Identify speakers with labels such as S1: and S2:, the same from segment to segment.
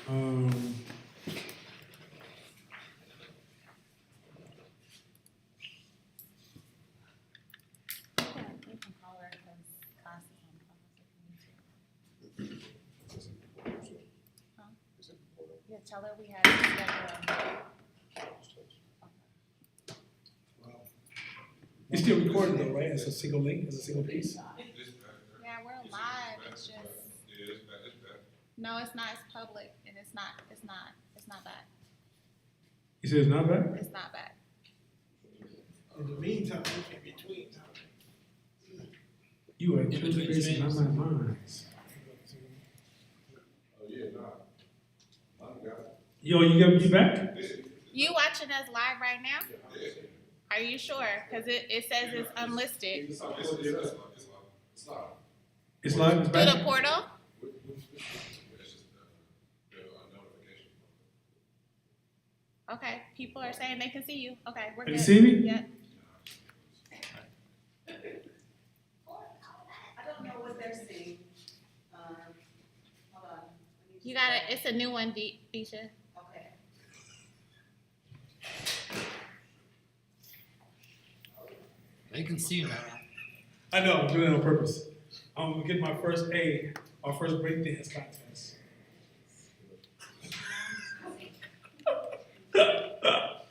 S1: Um,
S2: You can call her because class is on pause if you need to. Huh? Yeah, tell her we had scheduled.
S1: it's still recording though, right? It's a single link, it's a single piece.
S2: Yeah, we're live, it's just, no, it's not, it's public, and it's not back,
S1: You said it's not back?
S2: it's not back.
S3: In the meantime, in between time.
S1: You are two faces, I'm not mine.
S4: Oh, yeah, nah. I got it.
S1: Yo, you back?
S2: You watching us live right now? Are you sure? Cause it says it's unlisted.
S4: It's live. It's live.
S1: It's live, it's
S2: Through the
S1: back?
S2: portal?
S4: It's just notification.
S2: Okay, people are saying they can see you, okay, we're
S1: Can
S2: good.
S1: you see me?
S2: Yeah.
S5: I don't know what they're seeing. Hold on.
S2: You got it, it's a new one, Deisha.
S5: Okay.
S6: They can see you now.
S1: I know, I'm doing it on purpose. I'm gonna get my first A, my first breakdance contest.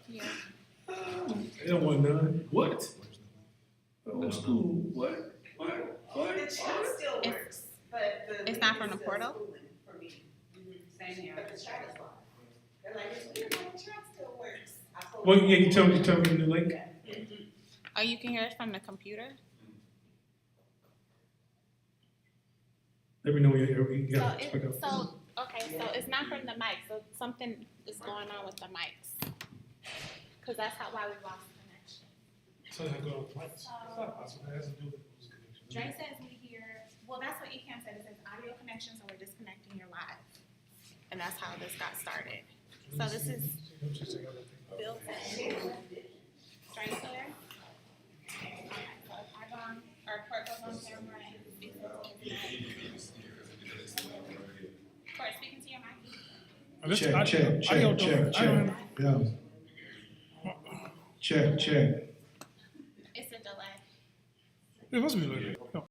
S2: Yeah.
S1: They don't want none. What? Old school, what?
S5: The chat still works, but the.
S2: It's not from the
S5: link
S2: portal?
S5: says Lumen for me. Same here. But the chat is live. They're like, it's weird, but the chat still works. I told
S1: Well,
S5: them.
S1: yeah, you tell me the new link.
S2: Oh, you can hear us from the computer?
S1: Let me know when you
S2: So
S1: got it.
S2: it's, okay, so it's not from the mic, so something is going on with the mics. Cause that's why we lost connection.
S1: So I go on lights. It's not possible. It has to do with who's connection.
S2: Dre says we hear, well, that's what ECAM said, it says audio connection, so we're disconnecting your live. And that's how this got started. So this is built in. Dre here. Okay, so if I go on, or Court goes on camera and speaks into Court, speaking to your mic.
S3: Check. Yeah. Check.
S2: It's a delay.
S1: It must be later. No.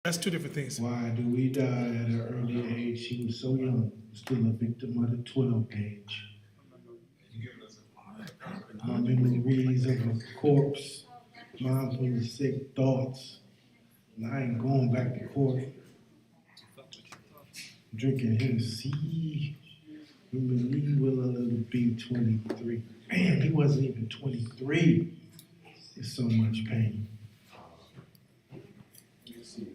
S1: That's two different things.
S3: Why do we die at an early age? She was so young, still a victim of the 12 gauge. My memories of a corpse, mindful sick thoughts. And I ain't going back to court. Drinking Hennessy. Remember Lee Will be 23. Man, he wasn't even 23. There's so much pain.
S4: You can see,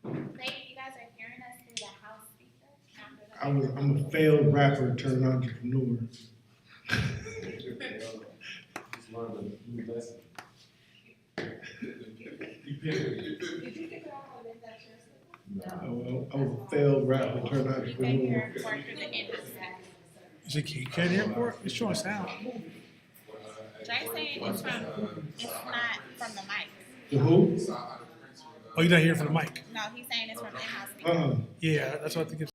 S2: Maybe you guys are hearing us through the house speaker after the.
S3: I'm a failed rapper turned entrepreneur.
S4: Just learned a new lesson.
S5: Did you figure out how to make that share?
S3: I was a failed rapper turned
S2: You can hear
S3: entrepreneur.
S2: Court through the end of that.
S1: You can't hear it? It's showing sound.
S2: Dre saying it's not from the mic.
S3: The who?
S1: Oh, you're not hearing from the mic?
S2: No, he's saying it's from the in-house speaker.
S1: Yeah, that's what I think it's.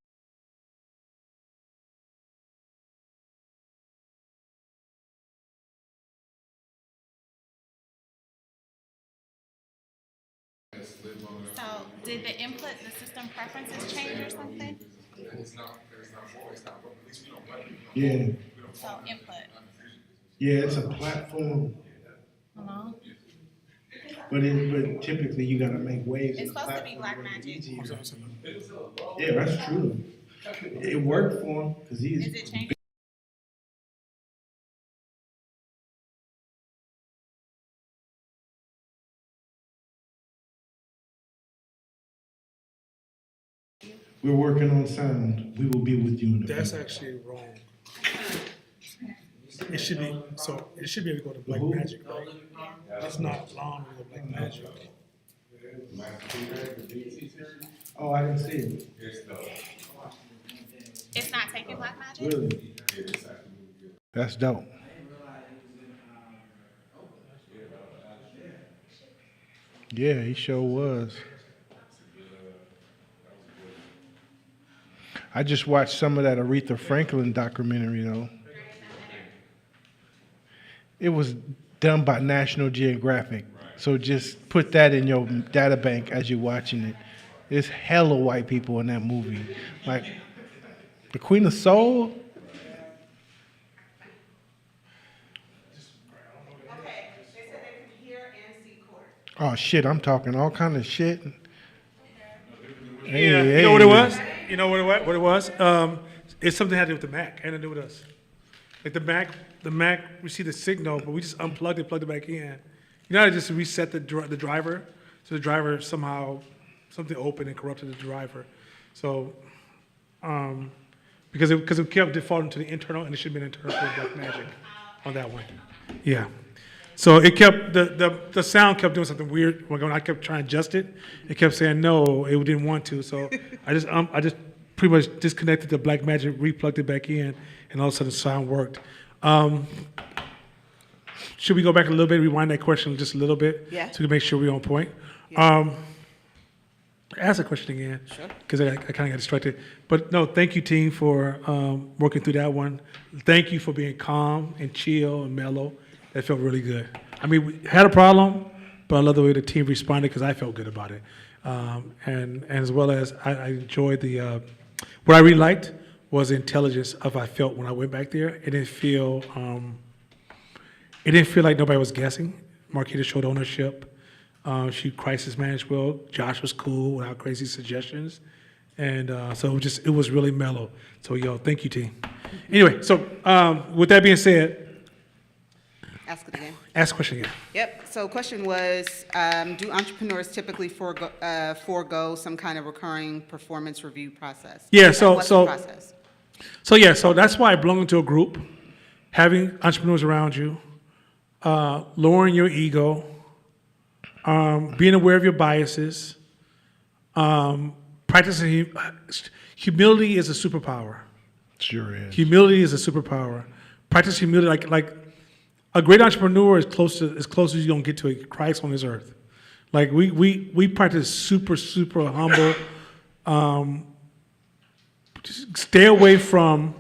S2: So did the input, the system preferences change or something?
S3: Yeah,
S2: So input.
S3: yeah, it's a platform,
S2: Hello?
S3: but typically you gotta make waves.
S2: It's
S3: in the
S2: supposed to be
S3: platform
S2: Black
S3: to make it
S2: Magic.
S3: easier. Yeah, that's true. It worked for him, cause
S2: Is
S3: he's
S2: it changing?
S3: we're working on sound. We will be with you in the
S1: That's
S3: future.
S1: actually wrong. It should be able to go to Black
S3: Who?
S1: Magic, right? It's not allowing me to go to Black Magic.
S3: Oh, I didn't see it.
S4: It's the,
S2: It's not taking black magic?
S3: Really?
S4: it's actually good.
S3: That's dope. Yeah, he sure was. I just watched some of that Aretha Franklin documentary though. It was done by National Geographic. So just put that in your data bank as you're watching it. There's hella white people in that movie. Like the Queen of Soul.
S5: Okay, they said they can hear and see court.
S3: Oh shit, I'm talking all kind of shit. Hey,
S1: Yeah,
S3: hey.
S1: you know what it was? You know what it was? It's something that had to do with the Mac. It had to do with us. Like the Mac received the signal, but we just unplugged it, plugged it back in. You know how to just reset the driver? So the driver somehow, something opened and corrupted the driver. So, because it kept defaulting to the internal, and it should have been internal for Black Magic on that one. Yeah. So it kept, the sound kept doing something weird. When I kept trying to adjust it, it kept saying no, it didn't want to. So I just pretty much disconnected the Black Magic, replugged it back in, and all of a sudden the sound worked. Should we go back a little bit, rewind that question just a little bit?
S5: Yeah.
S1: So we can make sure we're on point.
S5: Yeah.
S1: Ask the question again.
S5: Sure.
S1: Because I kind of got distracted. But no, thank you, team, for working through that one. Thank you for being calm and chill and mellow. That felt really good. I mean, we had a problem, but I love the way the team responded because I felt good about it. And as well as I enjoyed what I really liked was the intelligence of I felt when I went back there. It didn't feel like nobody was guessing. Marquita showed ownership. She crisis managed well. Josh was cool without crazy suggestions. And so it was really mellow. So, thank you, team. Anyway, so with that being said,
S5: Ask it again.
S1: ask the question again.
S5: Yep, so question was, do entrepreneurs typically forego some kind of recurring performance review process?
S1: Yeah,
S5: Like,
S1: so-
S5: what's
S1: so-
S5: the process?
S1: So that's why I belong to a group, having entrepreneurs around you, lowering your ego, being aware of your biases, practicing humility is a superpower.
S3: Sure is.
S1: Humility is a superpower. Practice humility, like a great entrepreneur is close as you're gonna get to a Christ on this earth. Like we practice super humble. Just stay away from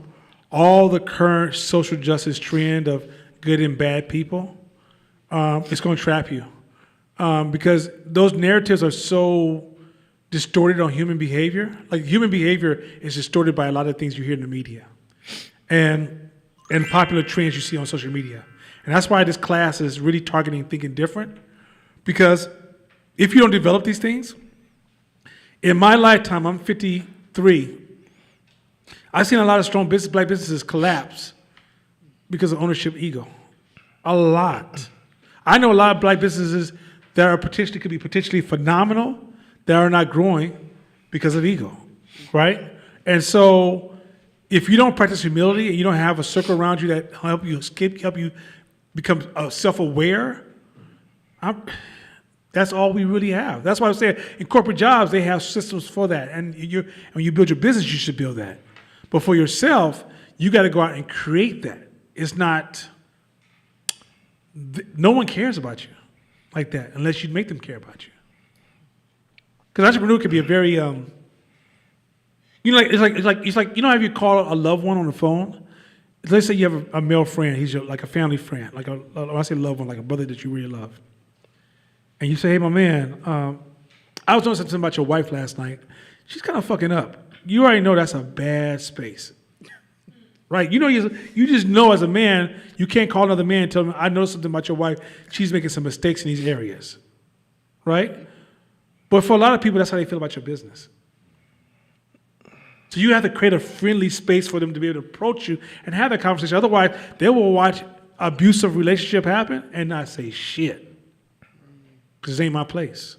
S1: all the current social justice trend of good and bad people. It's gonna trap you because those narratives are so distorted on human behavior. Like human behavior is distorted by a lot of things you hear in the media and popular trends you see on social media. And that's why this class is really targeting thinking different, because if you don't develop these things, in my lifetime, I'm 53, I've seen a lot of strong black businesses collapse because of ownership ego. A lot. I know a lot of black businesses that could be potentially phenomenal that are not growing because of ego, right? And so if you don't practice humility and you don't have a circle around you that help you become self-aware, that's all we really have. That's why I say in corporate jobs, they have systems for that. And when you build your business, you should build that. But for yourself, you got to go out and create that. It's not, no one cares about you like that unless you make them care about you. Because entrepreneur can be a very, it's like, you know how you call a loved one on the phone? Let's say you have a male friend, he's like a family friend, when I say loved one, like a brother that you really love. And you say, hey, my man, I was doing something about your wife last night. She's kind of fucking up. You already know that's a bad space. Right? You just know as a man, you can't call another man and tell him, I know something about your wife. She's making some mistakes in these areas. Right? But for a lot of people, that's how they feel about your business. So you have to create a friendly space for them to be able to approach you and have that conversation. Otherwise, they will watch abusive relationship happen and not say shit. Because it ain't my place.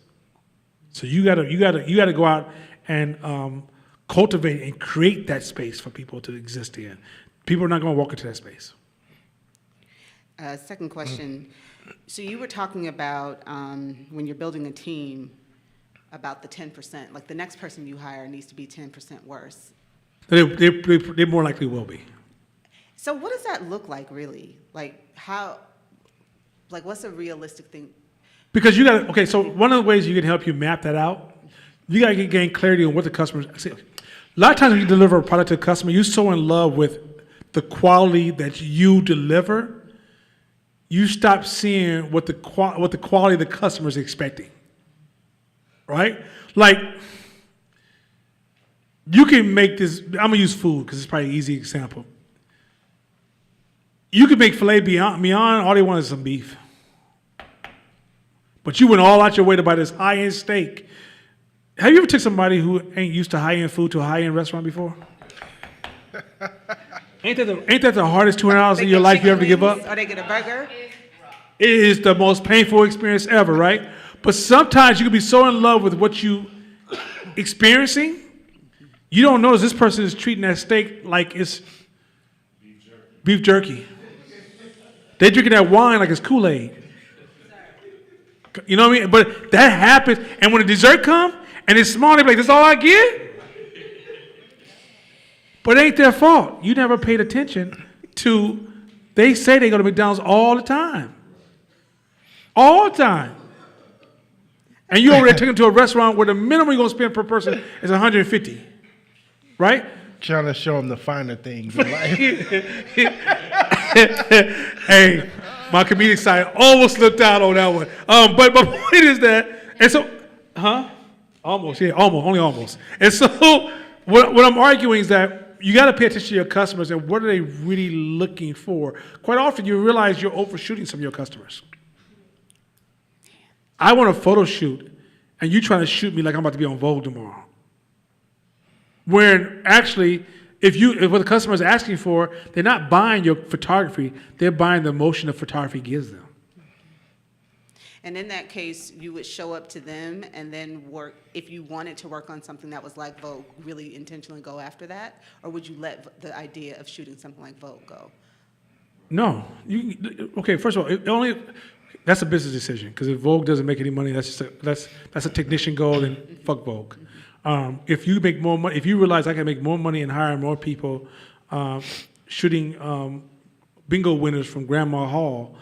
S1: So you gotta go out and cultivate and create that space for people to exist in. People are not gonna walk into that space.
S5: Second question, so you were talking about when you're building a team, about the 10%? Like the next person you hire needs to be 10% worse.
S1: They more likely will be.
S5: So what does that look like really? Like how, like what's a realistic thing?
S1: Because you got to, okay, so one of the ways you can help you map that out, you got to gain clarity on what the customers, see, a lot of times when you deliver a product to a customer, you're so in love with the quality that you deliver, you stop seeing what the quality the customer is expecting, right? Like, you can make this, I'm going to use food because it's probably an easy example. You could make filet mignon, all they want is some beef. But you went all out your way to buy this high-end steak. Have you ever took somebody who ain't used to high-end food to a high-end restaurant before? Ain't that the hardest $200
S5: They
S1: in your
S5: get
S1: life you ever
S5: chicken
S1: give
S5: wings,
S1: up?
S5: or they get a burger?
S1: It is the most painful experience ever, right? But sometimes you can be so in love with what you experiencing, you don't notice this person is treating that steak like it's beef jerky. They're drinking that wine like it's Kool-Aid. You know what I mean? But that happens, and when the dessert comes and it's small, they be like, "This all I get?" But it ain't their fault. You never paid attention to. They say they go to McDonald's all the time, all the time, and you over there taking them to a restaurant where the minimum you're gonna spend per person is $150, right?
S3: Trying to show them the finer things in life.
S1: Hey, my comedic side almost slipped out on that one. But my point is that, and so, almost, yeah, almost, only almost. And so, what I'm arguing is that you got to pay attention to your customers and what are they really looking for. Quite often, you realize you're overshooting some of your customers. I want a photo shoot, and you trying to shoot me like I'm about to be on Vogue tomorrow. When actually, if what the customer is asking for, they're not buying your photography, they're buying the emotion that photography gives them.
S5: And in that case, you would show up to them and then work, if you wanted to work on something that was like Vogue, really intentionally go after that? Or would you let the idea of shooting something like Vogue go?
S1: No. Okay, first of all, that's a business decision, because if Vogue doesn't make any money, that's a technician goal, and fuck Vogue. If you make more money, if you realize I can make more money and hire more people shooting bingo winners from Grandma Hall,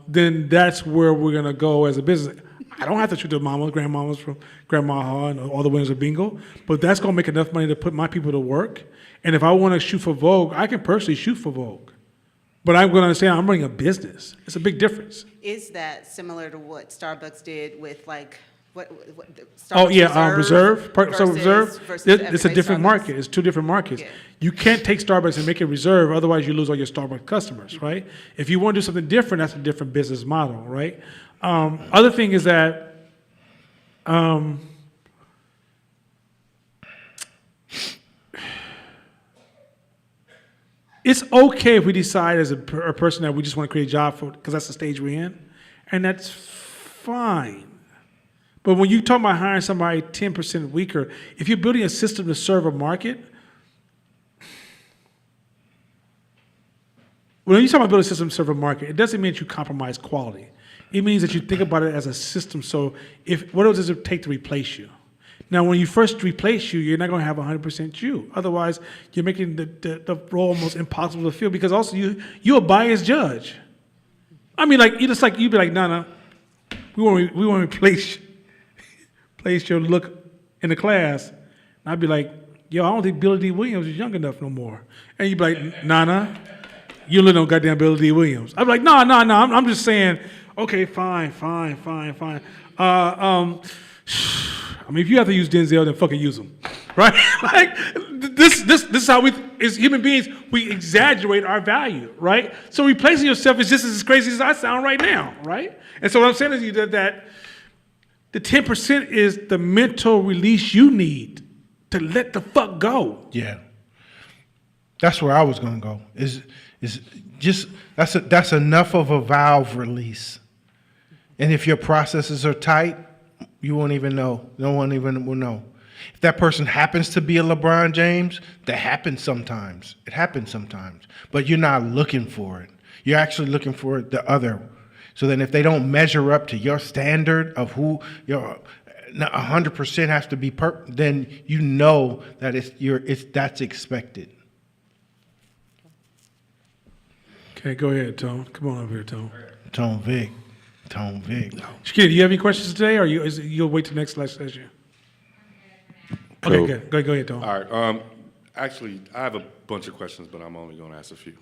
S1: then that's where we're gonna go as a business. I don't have to shoot the grandmamas from Grandma Hall and all the winners of bingo, but that's gonna make enough money to put my people to work. And if I want to shoot for Vogue, I can personally shoot for Vogue. But I'm going to understand I'm running a business. It's a big difference.
S5: Is that similar to what Starbucks did with like, what
S1: Oh,
S5: Starbucks
S1: yeah, Reserve, Reserve.
S5: versus
S1: It's a
S5: everyday
S1: different
S5: Starbucks?
S1: market. It's two different markets.
S5: Yeah.
S1: You can't take Starbucks and make it Reserve, otherwise you lose all your Starbucks customers, right? If you want to do something different, that's a different business model, right? Other thing is that it's okay if we decide as a person that we just want to create a job for, because that's the stage we're in, and that's fine. But when you talk about hiring somebody 10% weaker, if you're building a system to serve a market, when you talk about building a system to serve a market, it doesn't mean that you compromise quality. It means that you think about it as a system. So what does it take to replace you? Now, when you first replace you, you're not going to have 100% you. Otherwise, you're making the role almost impossible to fill, because also you're a biased judge. I mean, like, you'd be like, no, we want to replace your look in the class. And I'd be like, yo, I don't think Billy D. Williams is young enough no more. And you'd be like, nah, you live on goddamn Billy D. Williams. I'd be like, no, I'm just saying, okay, fine. I mean, if you have to use Denzel, then fucking use him, right? Like, this is how as human beings, we exaggerate our value, right? So replacing yourself is just as crazy as I sound right now, right? And so what I'm saying is that the 10% is the mental release you need to let the fuck go.
S3: Yeah, that's where I was gonna go. Is just that's enough of a valve release, and if your processes are tight, you won't even know. No one even will know. If that person happens to be a LeBron James, that happens sometimes. It happens sometimes, but you're not looking for it. You're actually looking for the other. So then if they don't measure up to your standard of who 100% has to be then you know that that's expected.
S1: Okay, go ahead, Tone. Come on over here, Tone.
S3: Tone Vic.
S1: Shakita, do you have any questions today, or you'll wait till next session? Okay,
S7: Cool.
S1: good. Go ahead, Tone.
S7: All right. Actually, I have a bunch of questions, but I'm only going to ask a few.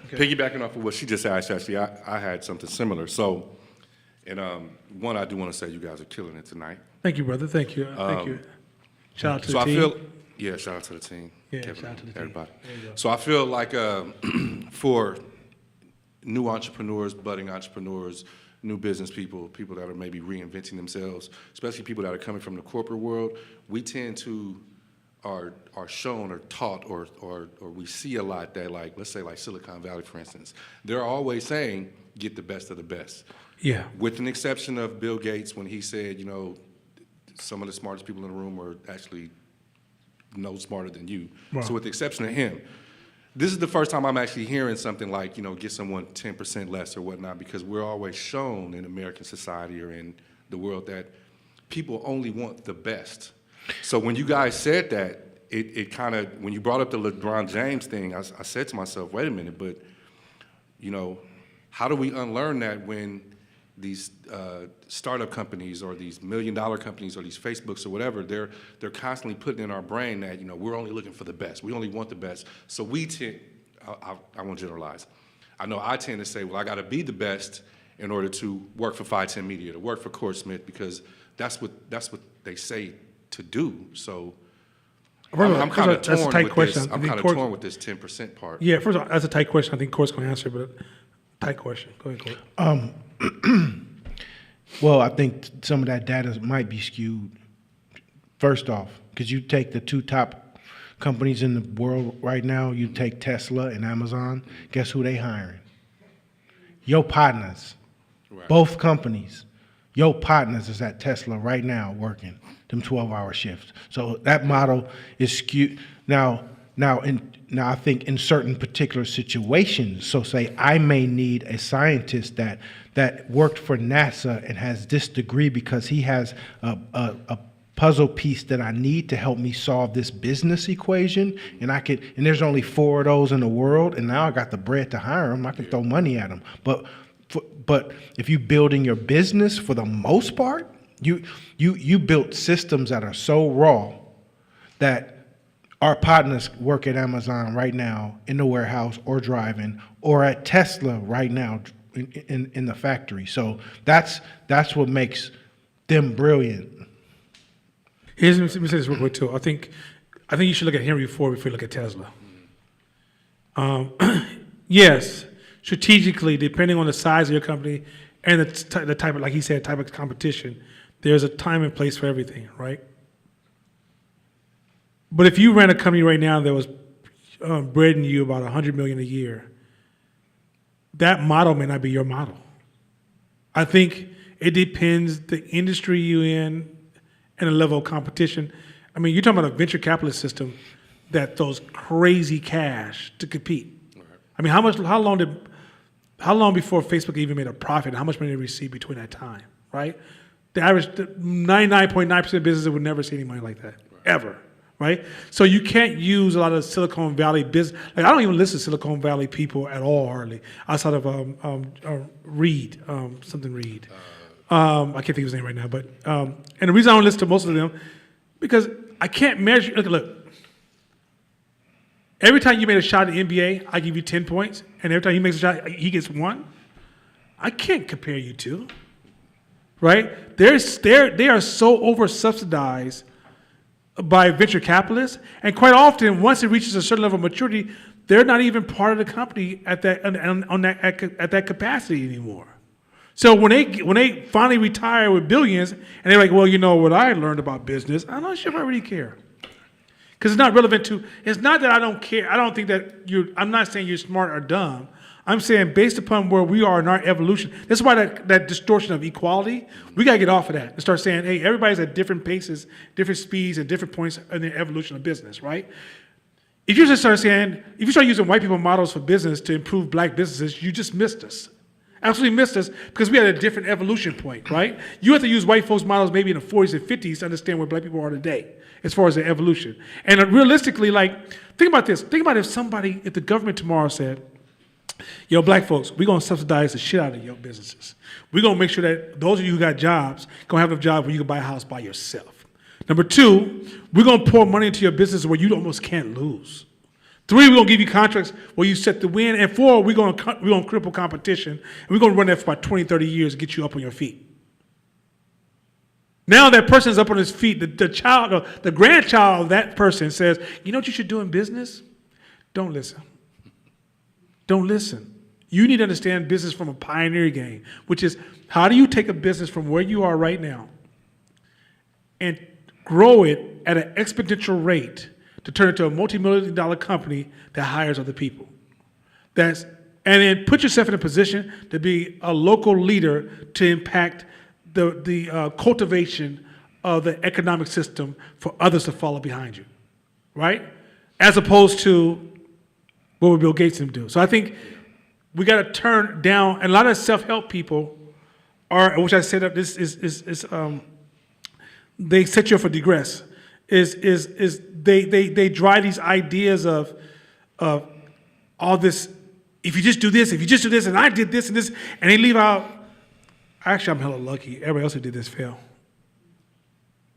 S7: Piggybacking off of what she just asked, actually, I had something similar. So, and one, I do want to say you guys are killing it tonight.
S1: Thank you, brother. Thank you. Thank you. Shout out to
S7: So
S1: the
S7: I
S1: team.
S7: feel, yeah, shout out to the team.
S1: Yeah,
S7: Kevin,
S1: shout out to the team.
S7: everybody.
S1: There you go.
S7: So I feel like for new entrepreneurs, budding entrepreneurs, new business people, people that are maybe reinventing themselves, especially people that are coming from the corporate world, we tend to are shown or taught or we see a lot that, like, let's say like Silicon Valley, for instance, they're always saying get the best of the best.
S1: Yeah.
S7: With an exception of Bill Gates when he said, you know, some of the smartest people in the room are actually no smarter than you.
S1: Wow.
S7: So with the exception of him, this is the first time I'm actually hearing something like, you know, get someone 10% less or whatnot, because we're always shown in American society or in the world that people only want the best. So when you guys said that, it kind of, when you brought up the LeBron James thing, I said to myself, wait a minute, but, you know, how do we unlearn that when these startup companies or these $1 million companies or these Facebooks or whatever, they're constantly putting in our brain that, you know, we're only looking for the best. We only want the best. So we tend, I won't generalize. I know I tend to say, well, I got to be the best in order to work for 510 Media, to work for Court Smith, because that's what they say to do. So I'm kind of
S1: that's a
S7: torn
S1: tight
S7: with
S1: question.
S7: this.
S1: I
S7: I'm
S1: think
S7: kind of
S1: Court-
S7: torn with this 10% part.
S1: Yeah, first of all, that's a tight question. I think Court's going to answer, but tight question. Go ahead, Court.
S3: Well, I think some of that data might be skewed. First off, because you take the two top companies in the world right now, you take Tesla and Amazon, guess who they hiring? Your partners,
S7: Right.
S3: both companies. Your partners is at Tesla right now working them 12-hour shifts. So that model is skewed. Now I think in certain particular situations, so say I may need a scientist that worked for NASA and has this degree because he has a puzzle piece that I need to help me solve this business equation, and there's only 4 of those in the world, and now I got the bread to hire them. I can throw money at them. But if you're building your business, for the most part, you built systems that are so raw that our partners work at Amazon right now in the warehouse or driving, or at Tesla right now in the factory. So that's what makes them brilliant.
S1: Let me say this real quick too. I think you should look at Henry Ford before you look at Tesla. Yes, strategically, depending on the size of your company and the type of, like he said, type of competition, there's a time and place for everything, right? But if you ran a company right now that was breading you about $100 million a year, that model may not be your model. I think it depends the industry you're in and the level of competition. I mean, you're talking about a venture capitalist system that throws crazy cash to compete. I mean, how long before Facebook even made a profit? How much money did they receive between that time, right? The average 99.9% of businesses would never see any money like that, ever, right? So you can't use a lot of Silicon Valley business. Like, I don't even listen to Silicon Valley people at all, hardly, outside of Reed, something Reed. I can't think of his name right now, but and the reason I don't listen to most of them, because I can't measure. Look. Every time you made a shot in the NBA, I give you 10 points, and every time he makes a shot, he gets 1. I can't compare you two, right? They are so over-subsidized by venture capitalists, and quite often, once it reaches a certain level of maturity, they're not even part of the company at that capacity anymore. So when they finally retire with billions, and they're like, well, you know what I learned about business, I'm not sure if I really care. Because it's not relevant to, it's not that I don't care. I don't think that I'm not saying you're smart or dumb. I'm saying based upon where we are in our evolution, that's why that distortion of equality, we got to get off of that and start saying, hey, everybody's at different paces, different speeds, and different points in the evolution of business, right? If you just start saying, if you start using white people models for business to improve black businesses, you just missed us. Absolutely missed us because we had a different evolution point, right? You have to use white folks' models maybe in the 40s and 50s to understand where black people are today as far as the evolution. And realistically, like, think about this. Think about if the government tomorrow said, yo, black folks, we're going to subsidize the shit out of your businesses. We're going to make sure that those of you who got jobs going to have a job where you can buy a house by yourself. Number two, we're going to pour money into your business where you almost can't lose. Three, we're going to give you contracts where you set the win. And four, we're going to cripple competition. And we're going to run that for about 20, 30 years to get you up on your feet. Now that person is up on his feet, the grandchild of that person says, you know what you should do in business? Don't listen. Don't listen. You need to understand business from a pioneer game, which is how do you take a business from where you are right now and grow it at an exponential rate to turn it into a multi-million-dollar company that hires other people. And then put yourself in a position to be a local leader to impact the cultivation of the economic system for others to follow behind you, right? As opposed to what would Bill Gates do. So I think we got to turn down, and a lot of self-help people are, which I said that this is they set you up for digress, they drive these ideas of all this, if you just do this, and I did this and this, and they leave out, actually I'm hella lucky, everybody else who did this failed.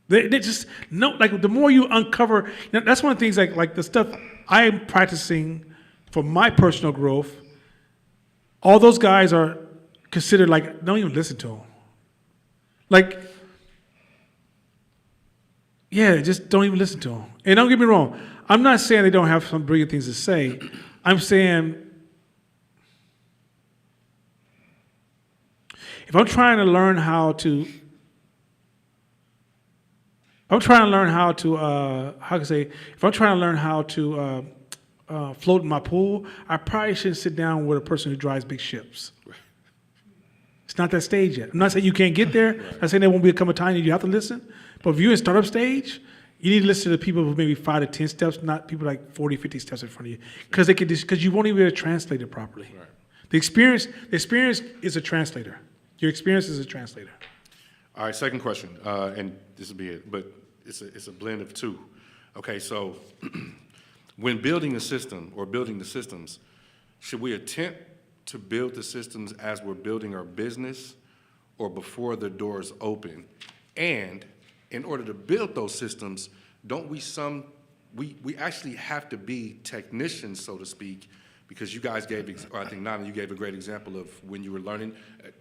S1: They just, no, like the more you uncover, that's one of the things like the stuff I'm practicing for my personal growth, all those guys are considered like, don't even listen to them. Like, yeah, just don't even listen to them. And don't get me wrong, I'm not saying they don't have some brilliant things to say. I'm saying, if I'm trying to learn how to, float in my pool, I probably shouldn't sit down with a person who drives big ships. It's not that stage yet. I'm not saying you can't get there. I'm not saying there won't become a time you have to listen. But if you're in startup stage, you need to listen to people who maybe 5 to 10 steps, not people like 40, 50 steps in front of you. Because you won't even be able to translate it properly. Right. The experience is a translator. Your experience is a translator.
S7: All right, second question, and this will be it, but it's a blend of two. Okay, so when building a system or building the systems, should we attempt to build the systems as we're building our business or before the doors open? And in order to build those systems, don't we actually have to be technicians, so to speak, because you guys I think Nana, you gave a great example of when you were learning.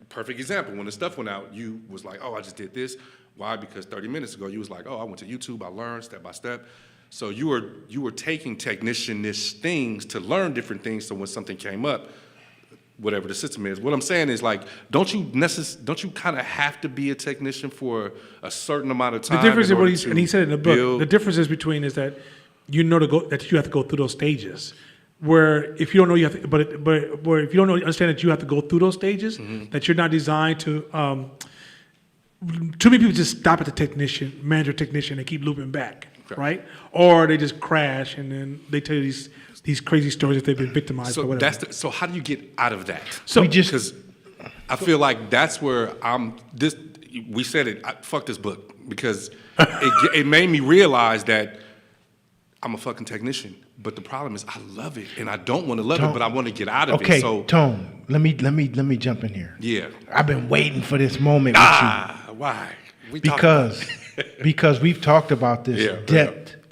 S7: Perfect example, when the stuff went out, you was like, oh, I just did this. Why? Because 30 minutes ago, you was like, oh, I went to YouTube, I learned step by step. So you were taking technician-ish things to learn different things, so when something came up, whatever the system is. What I'm saying is, like, don't you kind of have to be a technician for a certain amount of time?
S1: The difference
S7: in
S1: is and he said it in the book, the difference is between is that you have to go through those stages. Where if you don't know, you have to, but where if you don't know, understand that you have to go through those stages, that you're not designed to. Too many people just stop at the manager technician, and keep looping back, right? Or they just crash, and then they tell you these crazy stories that they've been victimized or whatever.
S7: So how do you get out of that?
S1: So
S7: because I feel like that's where we said it. Fuck this book because it made me realize that I'm a fucking technician. But the problem is I love it and I don't want to love it, but I want to get out of it.
S3: Okay,
S7: So
S3: Tone, let me jump in here.
S7: Yeah.
S3: I've been waiting for this moment with you.
S7: Why?
S3: Because we've talked about this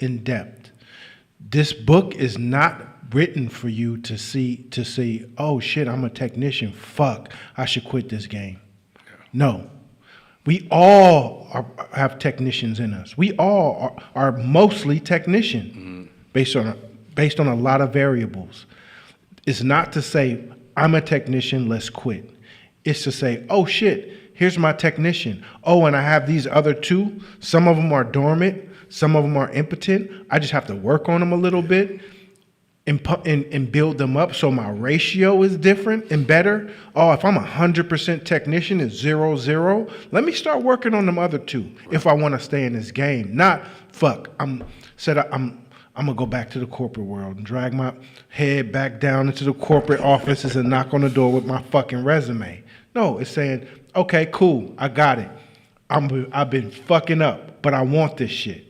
S3: in depth. This book is not written for you to see, oh shit, I'm a technician. Fuck, I should quit this game. No. We all have technicians in us. We all are mostly technician based on a lot of variables. It's not to say, I'm a technician, let's quit. It's to say, oh shit, here's my technician. Oh, and I have these other two. Some of them are dormant. Some of them are impotent. I just have to work on them a little bit and build them up so my ratio is different and better. Oh, if I'm 100% technician, it's 0-0. Let me start working on them other two if I want to stay in this game. Not, fuck, I'm going to go back to the corporate world and drag my head back down into the corporate offices and knock on the door with my fucking resume. No, it's saying, okay, cool, I got it. I've been fucking up, but I want this shit.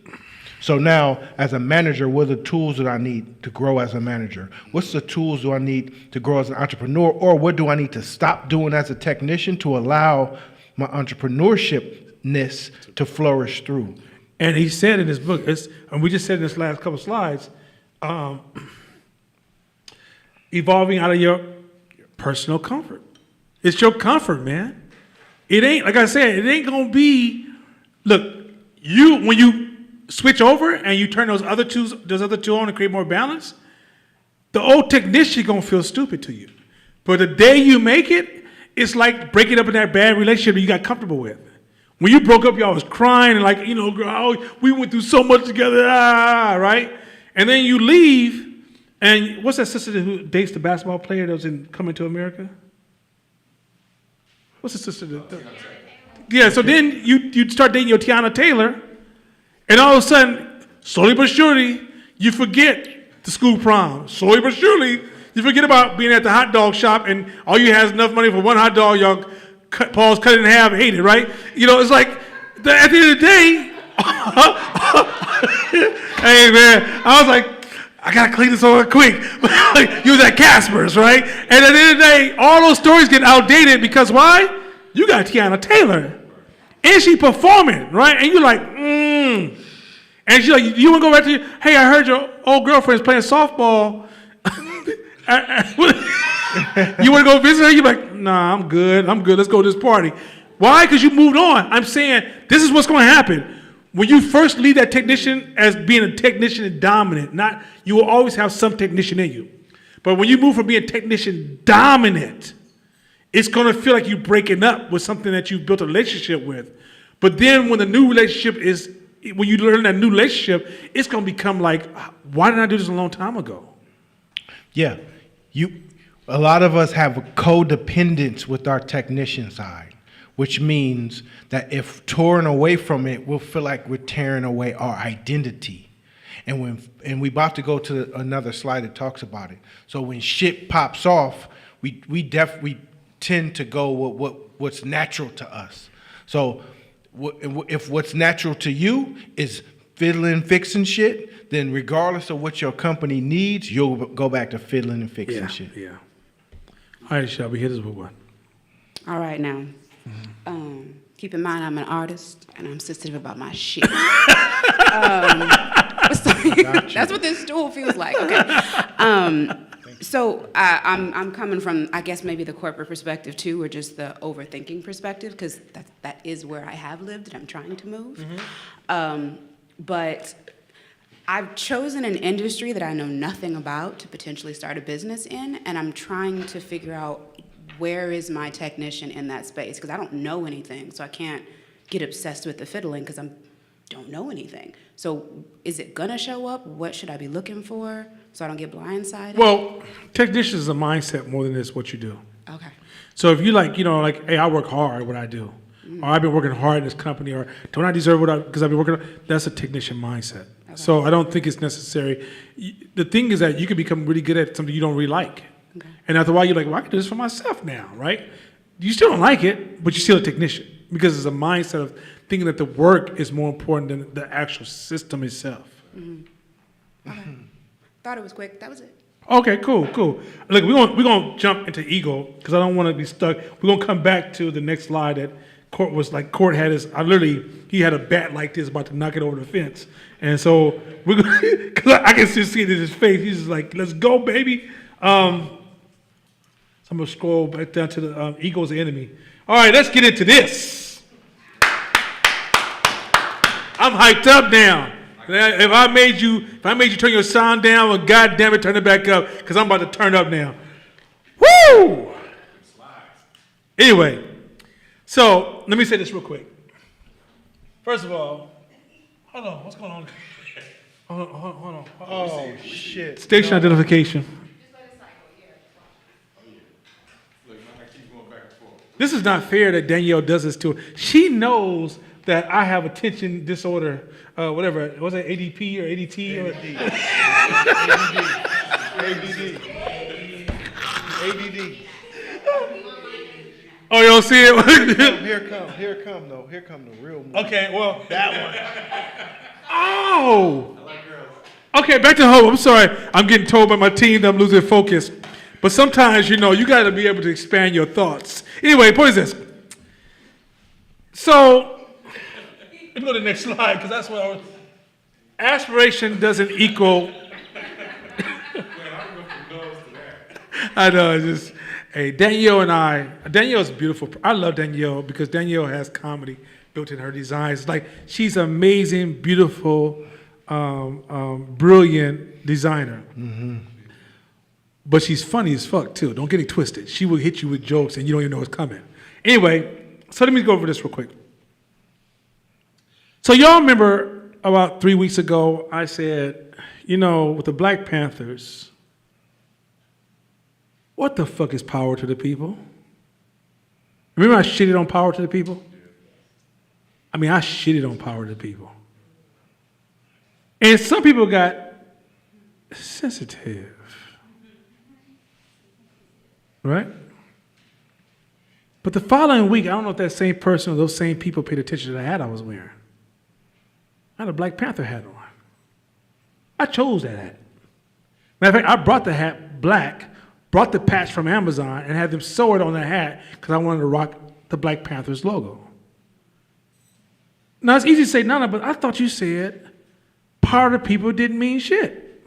S3: So now, as a manager, what are the tools that I need to grow as a manager? What's the tools do I need to grow as an entrepreneur? Or what do I need to stop doing as a technician to allow my entrepreneurshipness to flourish through?
S1: And he said in his book, and we just said in this last couple slides, evolving out of your personal comfort. It's your comfort, man. It ain't, like I said, it ain't gonna be, look, when you switch over and you turn those other two on and create more balance, the old technician gonna feel stupid to you. But the day you make it, it's like breaking up in that bad relationship that you got comfortable with. When you broke up, y'all was crying and like, you know, girl, oh, we went through so much together, right? And then you leave, and what's that sister who dates the basketball player that was in Coming to America? What's the sister that? Yeah, so then you start dating your Tiana Taylor, and all of a sudden, slowly but surely, you forget the school prom. Slowly but surely, you forget about being at the hot dog shop, and all you have is enough money for one hot dog, y'all Paul's cut it in half, ate it, right? You know, it's like, at the end of the day, hey man, I was like, I gotta clean this over quick. You was at Casper's, right? And at the end of the day, all those stories get outdated because why? You got Tiana Taylor. And she performing, right? And you're like, And she's like, you wanna go back to, hey, I heard your old girlfriend's playing softball. You want to go visit her? You're like, nah, I'm good. Let's go to this party. Why? Because you moved on. I'm saying this is what's going to happen. When you first leave that technician as being a technician and dominant, you will always have some technician in you. But when you move from being technician dominant, it's going to feel like you're breaking up with something that you built a relationship with. But then when the new relationship when you learn that new relationship, it's going to become like, why didn't I do this a long time ago?
S3: Yeah, a lot of us have a codependence with our technician side, which means that if torn away from it, we'll feel like we're tearing away our identity. And we're about to go to another slide that talks about it. So when shit pops off, we tend to go with what's natural to us. So if what's natural to you is fiddling, fixing shit, then regardless of what your company needs, you'll go back to fiddling and fixing shit.
S1: Yeah. All right, Shelby, hit us with one.
S8: All right, now, keep in mind I'm an artist and I'm sensitive about my shit. That's what this stool feels like. Okay. So I'm coming from, I guess, maybe the corporate perspective too, or just the overthinking perspective, because that is where I have lived and I'm trying to move. But I've chosen an industry that I know nothing about to potentially start a business in, and I'm trying to figure out where is my technician in that space, because I don't know anything, so I can't get obsessed with the fiddling because I don't know anything. So is it gonna show up? What should I be looking for so I don't get blindsided?
S1: Well, technician is a mindset more than it's what you do.
S8: Okay.
S1: So if you like, hey, I work hard at what I do, or I've been working hard in this company, or don't I deserve because I've been working, that's a technician mindset. Okay. So I don't think it's necessary. The thing is that you can become really good at something you don't really like. Okay. And after a while, you're like, well, I can do this for myself now, right? You still don't like it, but you're still a technician because it's a mindset of thinking that the work is more important than the actual system itself.
S8: Okay. Thought it was quick. That was it.
S1: Okay, cool. Look, we're gonna jump into ego because I don't want to be stuck. We're gonna come back to the next slide that Court had his. He had a bat like this about to knock it over the fence, and so we're gonna because I can still see it in his face. He's just like, "Let's go, baby." So I'm gonna scroll back down to the ego's enemy. All right, let's get into this. I'm hyped up now. If I made you turn your sound down, well, God damn it, turn it back up, because I'm about to turn up now. Woo! Anyway, so let me say this real quick. First of all, hold on, what's going on? Hold on.
S3: Oh, shit.
S1: Station identification. This is not fair that Danielle does this to her. She knows that I have attention disorder, whatever. Was it ADP or ADT? Or
S3: ADD.
S1: Oh, you don't see it?
S3: Here come the real movie.
S1: Okay, well, that one. Oh! Okay, back to Hope. I'm sorry. I'm getting told by my team that I'm losing focus. But sometimes, you got to be able to expand your thoughts. Anyway, point is this. So, let me go to the next slide, because that's what I was. Aspiration doesn't equal. I know, it's just, hey, Danielle's beautiful. I love Danielle because Danielle has comedy built in her designs. Like, she's an amazing, beautiful, brilliant designer. But she's funny as fuck, too. Don't get it twisted. She will hit you with jokes and you don't even know what's coming. Anyway, so let me go over this real quick. So y'all remember about 3 weeks ago, I said, with the Black Panthers, what the fuck is power to the people? Remember I shitted on power to the people? I shitted on power to the people. And some people got sensitive. Right? But the following week, I don't know if that same person or those same people paid attention to the hat I was wearing. I had a Black Panther hat on. I chose that hat. Matter of fact, I brought the hat black, brought the patch from Amazon, and had them sew it on the hat because I wanted to rock the Black Panthers logo. Now, it's easy to say, no, but I thought you said part of the people didn't mean shit.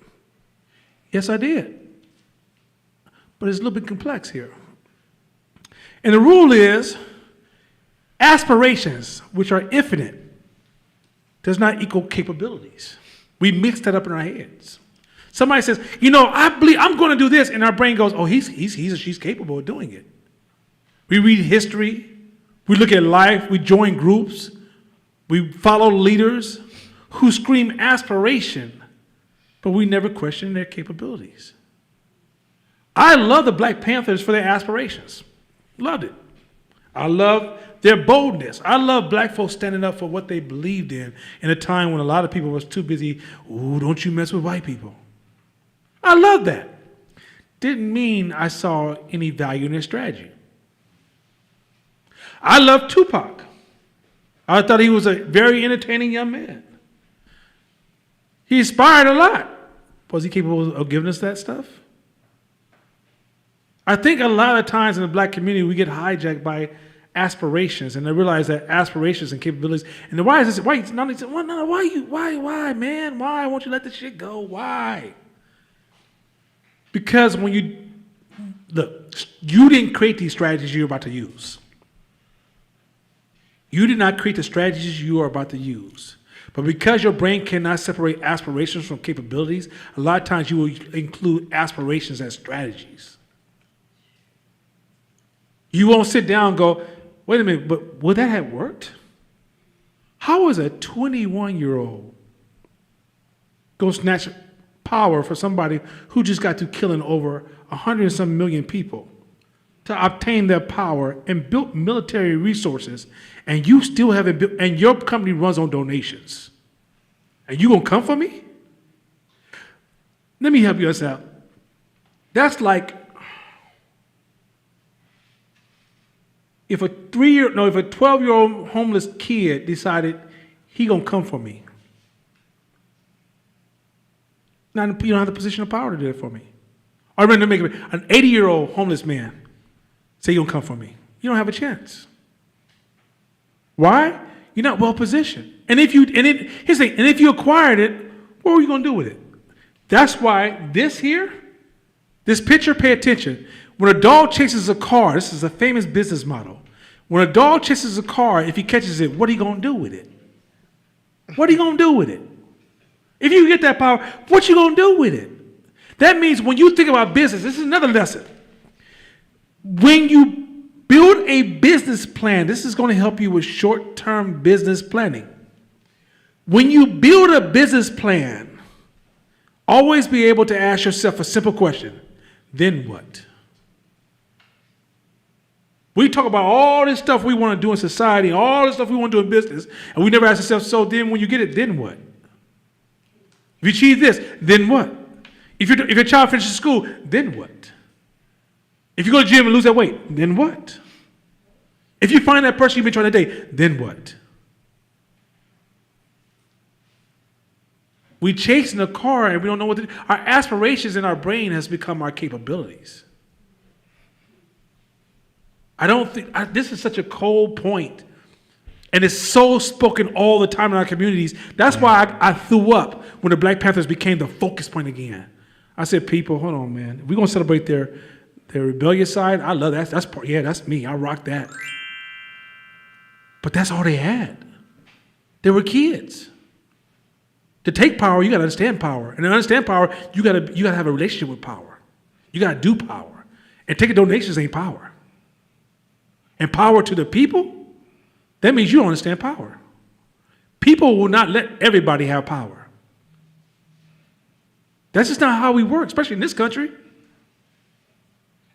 S1: Yes, I did. But it's a little bit complex here. And the rule is aspirations, which are infinite, does not equal capabilities. We mix that up in our heads. Somebody says, I believe I'm going to do this, and our brain goes, oh, he's or she's capable of doing it. We read history, we look at life, we join groups, we follow leaders who scream aspiration, but we never question their capabilities. I love the Black Panthers for their aspirations. Loved it. I love their boldness. I love black folks standing up for what they believed in a time when a lot of people was too busy, ooh, don't you mess with white people. I love that. Didn't mean I saw any value in their strategy. I love Tupac. I thought he was a very entertaining young man. He inspired a lot. Was he capable of giving us that stuff? I think a lot of times in the black community, we get hijacked by aspirations, and I realize that aspirations and capabilities. And why is this? Why? Why, man? Why won't you let this shit go? Why? Because when you didn't create these strategies you're about to use. You did not create the strategies you are about to use. But because your brain cannot separate aspirations from capabilities, a lot of times you will include aspirations as strategies. You won't sit down and go, wait a minute, but would that have worked? How is a 21-year-old going to snatch power for somebody who just got through killing over 100 and some million people to obtain their power and built military resources, and you still haven't built, and your company runs on donations? And you gonna come for me? Let me help you out. That's like if a 12-year-old homeless kid decided he gonna come for me. Now you don't have the position of power to do it for me. Or let me make it an 80-year-old homeless man say you gonna come for me. You don't have a chance. Why? You're not well positioned. And if you acquired it, what were you gonna do with it? That's why this picture, pay attention. When a dog chases a car, this is a famous business model. When a dog chases a car, if he catches it, what are you going to do with it? What are you going to do with it? If you get that power, what you going to do with it? That means when you think about business, this is another lesson. When you build a business plan, this is going to help you with short-term business planning. When you build a business plan, always be able to ask yourself a simple question. Then what? We talk about all this stuff we want to do in society, all this stuff we want to do in business, and we never ask ourselves, so then when you get it, then what? If you achieve this, then what? If your child finishes school, then what? If you go to the gym and lose that weight, then what? If you find that person you've been trying to date, then what? We chase in a car and we don't know what to do. Our aspirations in our brain has become our capabilities. I don't think, this is such a cold point. And it's so spoken all the time in our communities. That's why I threw up when the Black Panthers became the focus point again. I said, people, hold on, man. We're going to celebrate their rebellious side. I love that. That's me. I rock that. But that's all they had. They were kids. To take power, you got to understand power. And to understand power, you got to have a relationship with power. You got to do power. And taking donations ain't power. And power to the people, that means you don't understand power. People will not let everybody have power. That's just not how we work, especially in this country.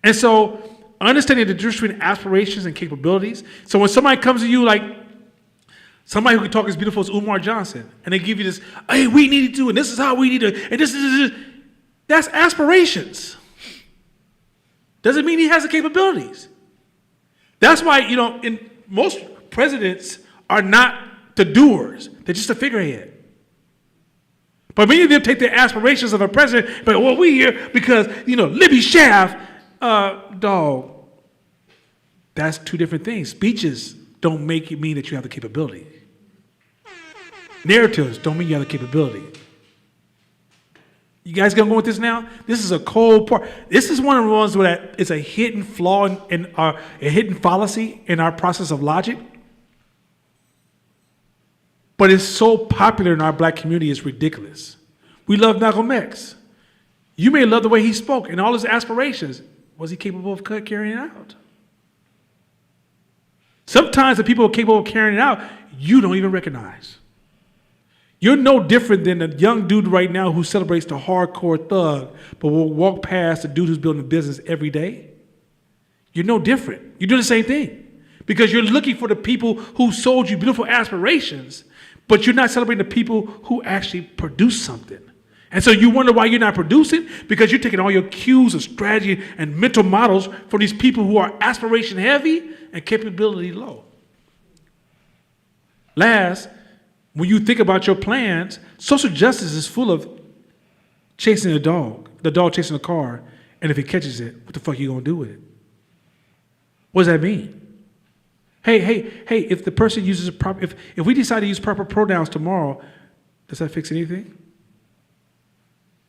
S1: And so, understanding the difference between aspirations and capabilities. So when somebody comes to you like, somebody who can talk as beautiful as Umar Johnson, and they give you this, hey, we need to, and this is how we need to, and this is, that's aspirations. Doesn't mean he has the capabilities. That's why, in most presidents are not the doers. They're just a figurehead. But many of them take the aspirations of a president, but well, we here because, Libby Schaff, dog. That's two different things. Speeches don't make it mean that you have the capability. Narratives don't mean you have the capability. You guys gonna go with this now? This is a cold part. This is one of the ones where it's a hidden flaw in a hidden fallacy in our process of logic. But it's so popular in our black community, it's ridiculous. We love Malcolm X. You may love the way he spoke and all his aspirations. Was he capable of carrying it out? Sometimes the people who are capable of carrying it out, you don't even recognize. You're no different than a young dude right now who celebrates the hardcore thug, but will walk past the dude who's building a business every day. You're no different. You do the same thing. Because you're looking for the people who sold you beautiful aspirations, but you're not celebrating the people who actually produce something. And so you wonder why you're not producing, because you're taking all your cues of strategy and mental models from these people who are aspiration heavy and capability low. Last, when you think about your plans, social justice is full of chasing the dog chasing a car, and if it catches it, what the fuck are you gonna do with it? What does that mean? Hey, if the person uses if we decide to use proper pronouns tomorrow, does that fix anything?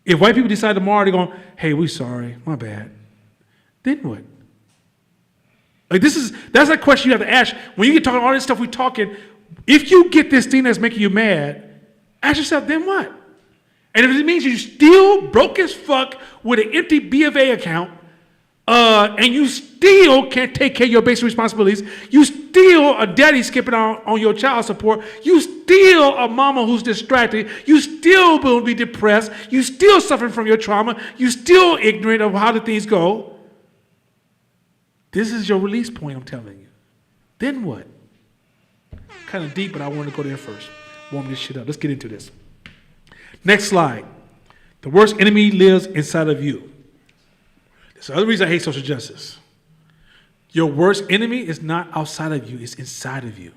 S1: If white people decide tomorrow, they're going, hey, we sorry, my bad. Then what? Like that's that question you have to ask. When you get talking all this stuff we're talking, if you get this thing that's making you mad, ask yourself, then what? And if it means you still broke as fuck with an empty B of A account, and you still can't take care of your basic responsibilities, you still a daddy skipping on your child support, you still a mama who's distracted, you still will be depressed, you still suffering from your trauma, you still ignorant of how the things go. This is your release point, I'm telling you. Then what? Kind of deep, but I want to go there first. Warm this shit up. Let's get into this. Next slide. The worst enemy lives inside of you. That's the other reason I hate social justice. Your worst enemy is not outside of you, it's inside of you.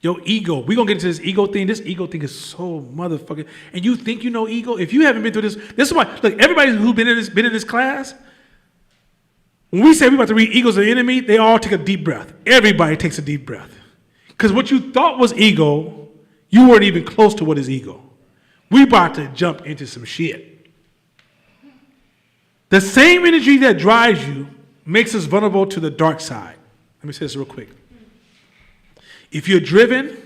S1: Your ego. We're going to get into this ego thing. This ego thing is so motherfucking. And you think you know ego? If you haven't been through this is why, look, everybody who's been in this class, when we say we're about to read ego's the enemy, they all take a deep breath. Everybody takes a deep breath. Because what you thought was ego, you weren't even close to what is ego. We about to jump into some shit. The same energy that drives you makes us vulnerable to the dark side. Let me say this real quick. If you're driven,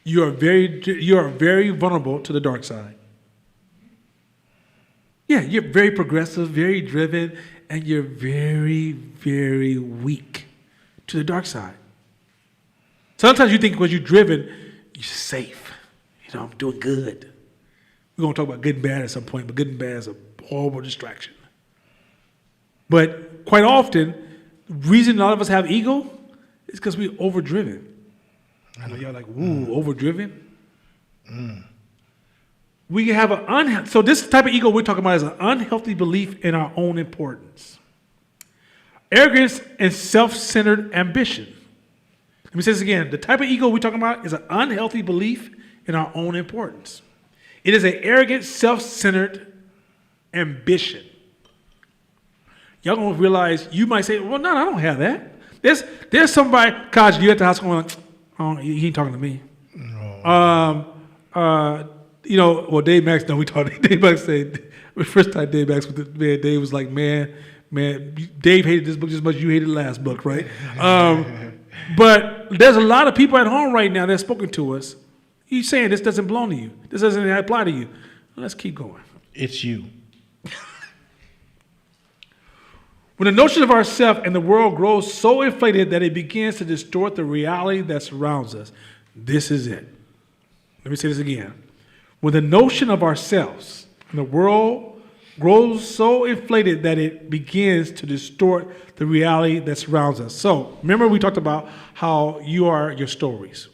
S1: you are very vulnerable to the dark side. Yeah, you're very progressive, very driven, and you're very, very weak to the dark side. Sometimes you think because you're driven, you're safe. I'm doing good. We're going to talk about good and bad at some point, but good and bad is a horrible distraction. But quite often, the reason a lot of us have ego is because we're overdriven. I know y'all like, ooh, overdriven? We have so this type of ego we're talking about is an unhealthy belief in our own importance. Arrogance and self-centered ambition. Let me say this again. The type of ego we're talking about is an unhealthy belief in our own importance. It is an arrogant, self-centered ambition. Y'all gonna realize, you might say, well, no, I don't have that. There's somebody, college, you at the house going, oh, he ain't talking to me. Well, Dave Max, no, we talked, Dave Max said, the first time Dave Max with the man, Dave was like, man, Dave hated this book just as much as you hated the last book, right? But there's a lot of people at home right now that have spoken to us. He's saying this doesn't belong to you. This doesn't apply to you. Let's keep going.
S3: It's you.
S1: When the notion of ourself and the world grows so inflated that it begins to distort the reality that surrounds us, this is it. Let me say this again. When the notion of ourselves and the world grows so inflated that it begins to distort the reality that surrounds us. So, remember we talked about how you are your stories.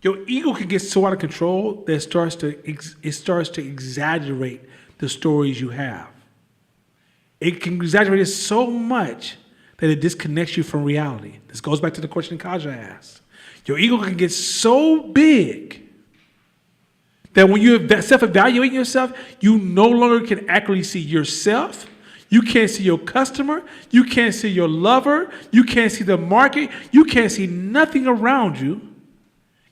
S1: Your ego can get so out of control that it starts to exaggerate the stories you have. It can exaggerate it so much that it disconnects you from reality. This goes back to the question Kaja asked. Your ego can get so big that when you self-evaluate yourself, you no longer can accurately see yourself. You can't see your customer. You can't see your lover. You can't see the market. You can't see nothing around you.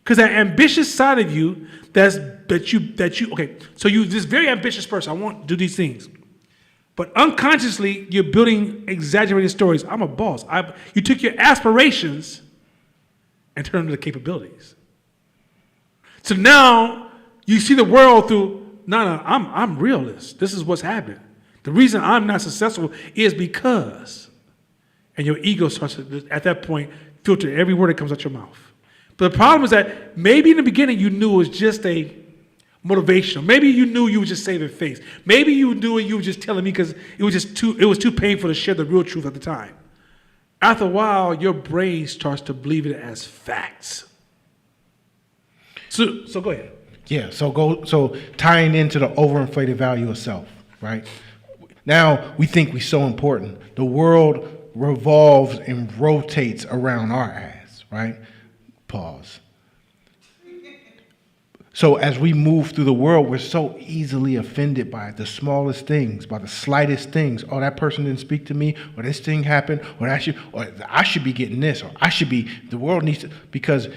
S1: Because that ambitious side of you, okay, so you this very ambitious person, I want to do these things. But unconsciously, you're building exaggerated stories. I'm a boss. You took your aspirations and turned them into capabilities. So now you see the world through, I'm realist. This is what's happening. The reason I'm not successful is because, and your ego starts to, at that point, filter every word that comes out your mouth. But the problem is that maybe in the beginning you knew it was just a motivational. Maybe you knew you were just saving face. Maybe you knew it, you were just telling me because it was too painful to share the real truth at the time. After a while, your brain starts to believe it as facts. So go ahead.
S3: Yeah, so tying into the overinflated value of self, right? Now we think we're so important. The world revolves and rotates around our ass, right? Pause. So as we move through the world, we're so easily offended by the smallest things, by the slightest things. Oh, that person didn't speak to me, or this thing happened, or I should be getting this, or the world needs to, because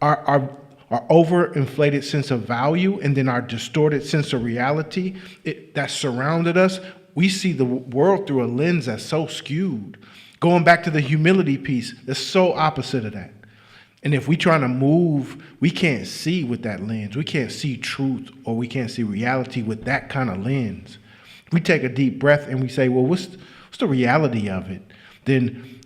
S3: our overinflated sense of value and then our distorted sense of reality that surrounded us, we see the world through a lens that's so skewed. Going back to the humility piece, that's so opposite of that. And if we're trying to move, we can't see with that lens. We can't see truth or we can't see reality with that kind of lens. We take a deep breath and we say, well, what's the reality of it? Then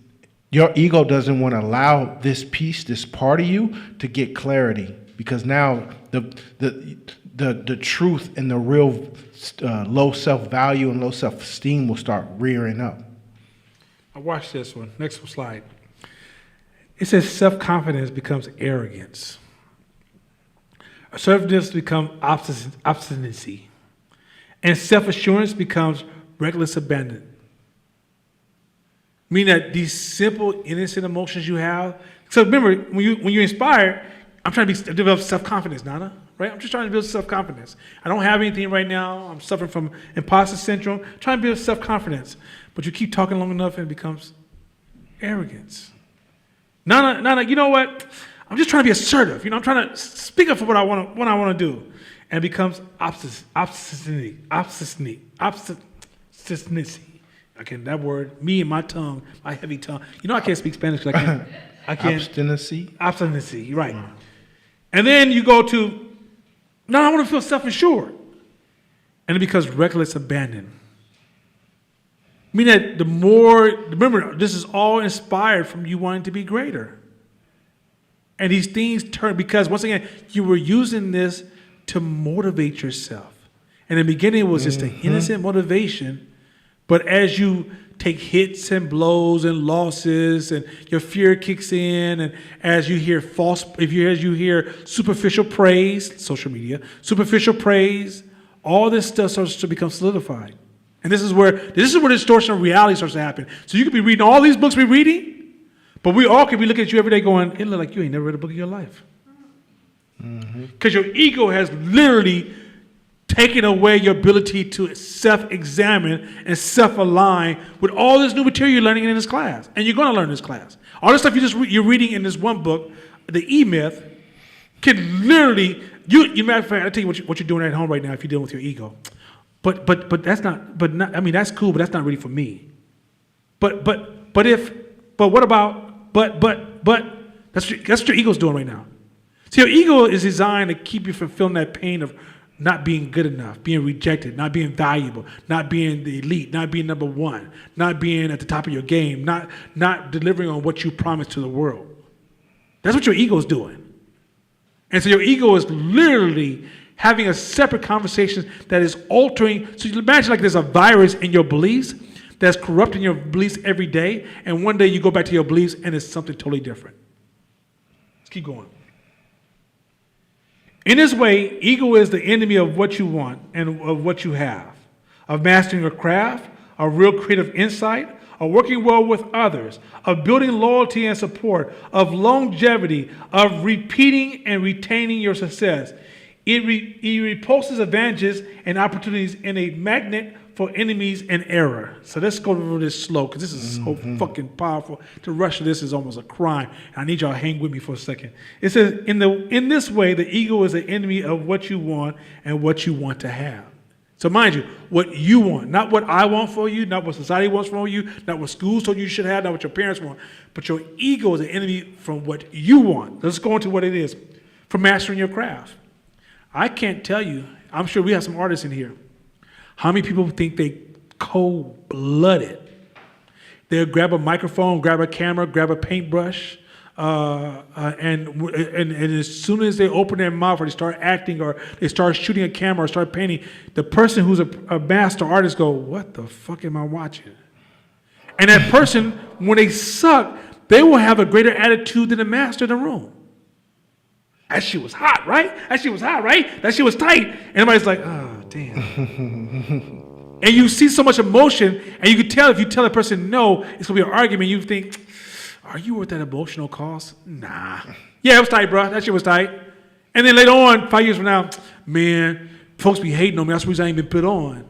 S3: your ego doesn't want to allow this piece, this part of you, to get clarity, because now the truth and the real low self-value and low self-esteem will start rearing up.
S1: Now watch this one. Next slide. It says self-confidence becomes arrogance. Assertiveness becomes obstinacy. And self-assurance becomes reckless abandon. Meaning that these simple, innocent emotions you have. So remember, when you're inspired, I'm trying to develop self-confidence, Nana, right? I'm just trying to build self-confidence. I don't have anything right now. I'm suffering from imposter syndrome. I'm trying to build self-confidence. But you keep talking long enough and it becomes arrogance. Nana, you know what? I'm just trying to be assertive. I'm trying to speak up for what I want to do. And it becomes obstinacy. Again, that word, me and my tongue, my heavy tongue. I can't speak Spanish because I can't.
S3: Obstinacy?
S1: Obstinacy, right. And then you go to, no, I want to feel self-assured. And it becomes reckless abandon. Meaning that remember, this is all inspired from you wanting to be greater. And these things turn, because once again, you were using this to motivate yourself. And in the beginning, it was just an innocent motivation. But as you take hits and blows and losses and your fear kicks in, and as you hear as you hear superficial praise, social media, superficial praise, all this stuff starts to become solidified. And this is where distortion of reality starts to happen. So you could be reading all these books we're reading, but we all could be looking at you every day going, it look like you ain't never read a book in your life. Because your ego has literally taken away your ability to self-examine and self-align with all this new material you're learning in this class. And you're going to learn in this class. All this stuff you're reading in this one book, the E-Myth, can literally, matter of fact, I'll tell you what you're doing at home right now if you're dealing with your ego. But that's not, I mean, that's cool, but that's not really for me. But what about, that's what your ego's doing right now. See, your ego is designed to keep you from feeling that pain of not being good enough, being rejected, not being valuable, not being the elite, not being number one, not being at the top of your game, not delivering on what you promised to the world. That's what your ego is doing. And so your ego is literally having a separate conversation that is altering. So you imagine like there's a virus in your beliefs that's corrupting your beliefs every day, and one day you go back to your beliefs and it's something totally different. Let's keep going. In this way, ego is the enemy of what you want and of what you have, of mastering your craft, of real creative insight, of working well with others, of building loyalty and support, of longevity, of repeating and retaining your success. It repulses advantages and opportunities in a magnet for enemies and error. So let's go over this slow because this is so fucking powerful. To rush this is almost a crime. I need y'all to hang with me for a second. It says, in this way, the ego is the enemy of what you want and what you want to have. So mind you, what you want, not what I want for you, not what society wants from you, not what schools told you should have, not what your parents want, but your ego is the enemy from what you want. Let's go into what it is. For mastering your craft. I can't tell you, I'm sure we have some artists in here. How many people think they cold-blooded? They'll grab a microphone, grab a camera, grab a paintbrush, and as soon as they open their mouth or they start acting or they start shooting a camera or start painting, the person who's a master artist go, what the fuck am I watching? And that person, when they suck, they will have a greater attitude than the master in the room. That shit was hot, right? That shit was hot, right? That shit was tight. And everybody's like, oh, damn. And you see so much emotion, and you can tell if you tell a person no, it's going to be an argument. You think, are you worth that emotional cost? Nah. Yeah, it was tight, bro. That shit was tight. And then later on, 5 years from now, man, folks be hating on me. That's the reason I ain't been put on.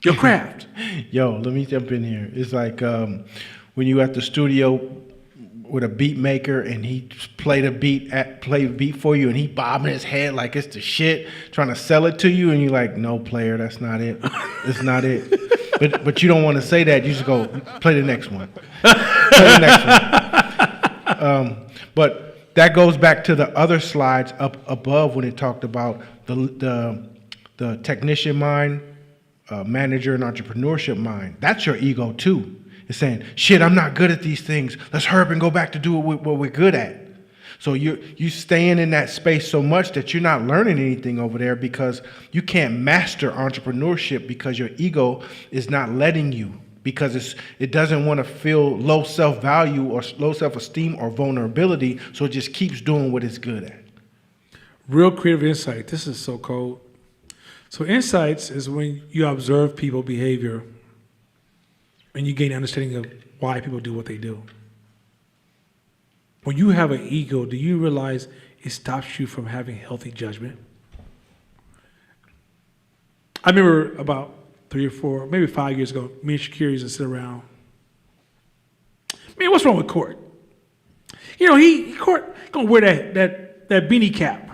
S1: Your craft.
S3: Yo, let me jump in here. It's like when you at the studio with a beat maker and he play the beat for you and he bobbing his head like it's the shit, trying to sell it to you, and you're like, no, player, that's not it. It's not it. But you don't want to say that. You just go, play the next one. Play the next one. But that goes back to the other slides up above when it talked about the technician mind, manager and entrepreneurship mind. That's your ego too. It's saying, shit, I'm not good at these things. Let's hurry up and go back to do what we're good at. So you staying in that space so much that you're not learning anything over there because you can't master entrepreneurship because your ego is not letting you, because it doesn't want to feel low self-value or low self-esteem or vulnerability, so it just keeps doing what it's good at.
S1: Real creative insight. This is so cold. So insights is when you observe people behavior and you gain understanding of why people do what they do. When you have an ego, do you realize it stops you from having healthy judgment? I remember about 3 or 4, maybe 5 years ago, me and Shakira used to sit around. Man, what's wrong with Court? You know, Court gonna wear that beanie cap.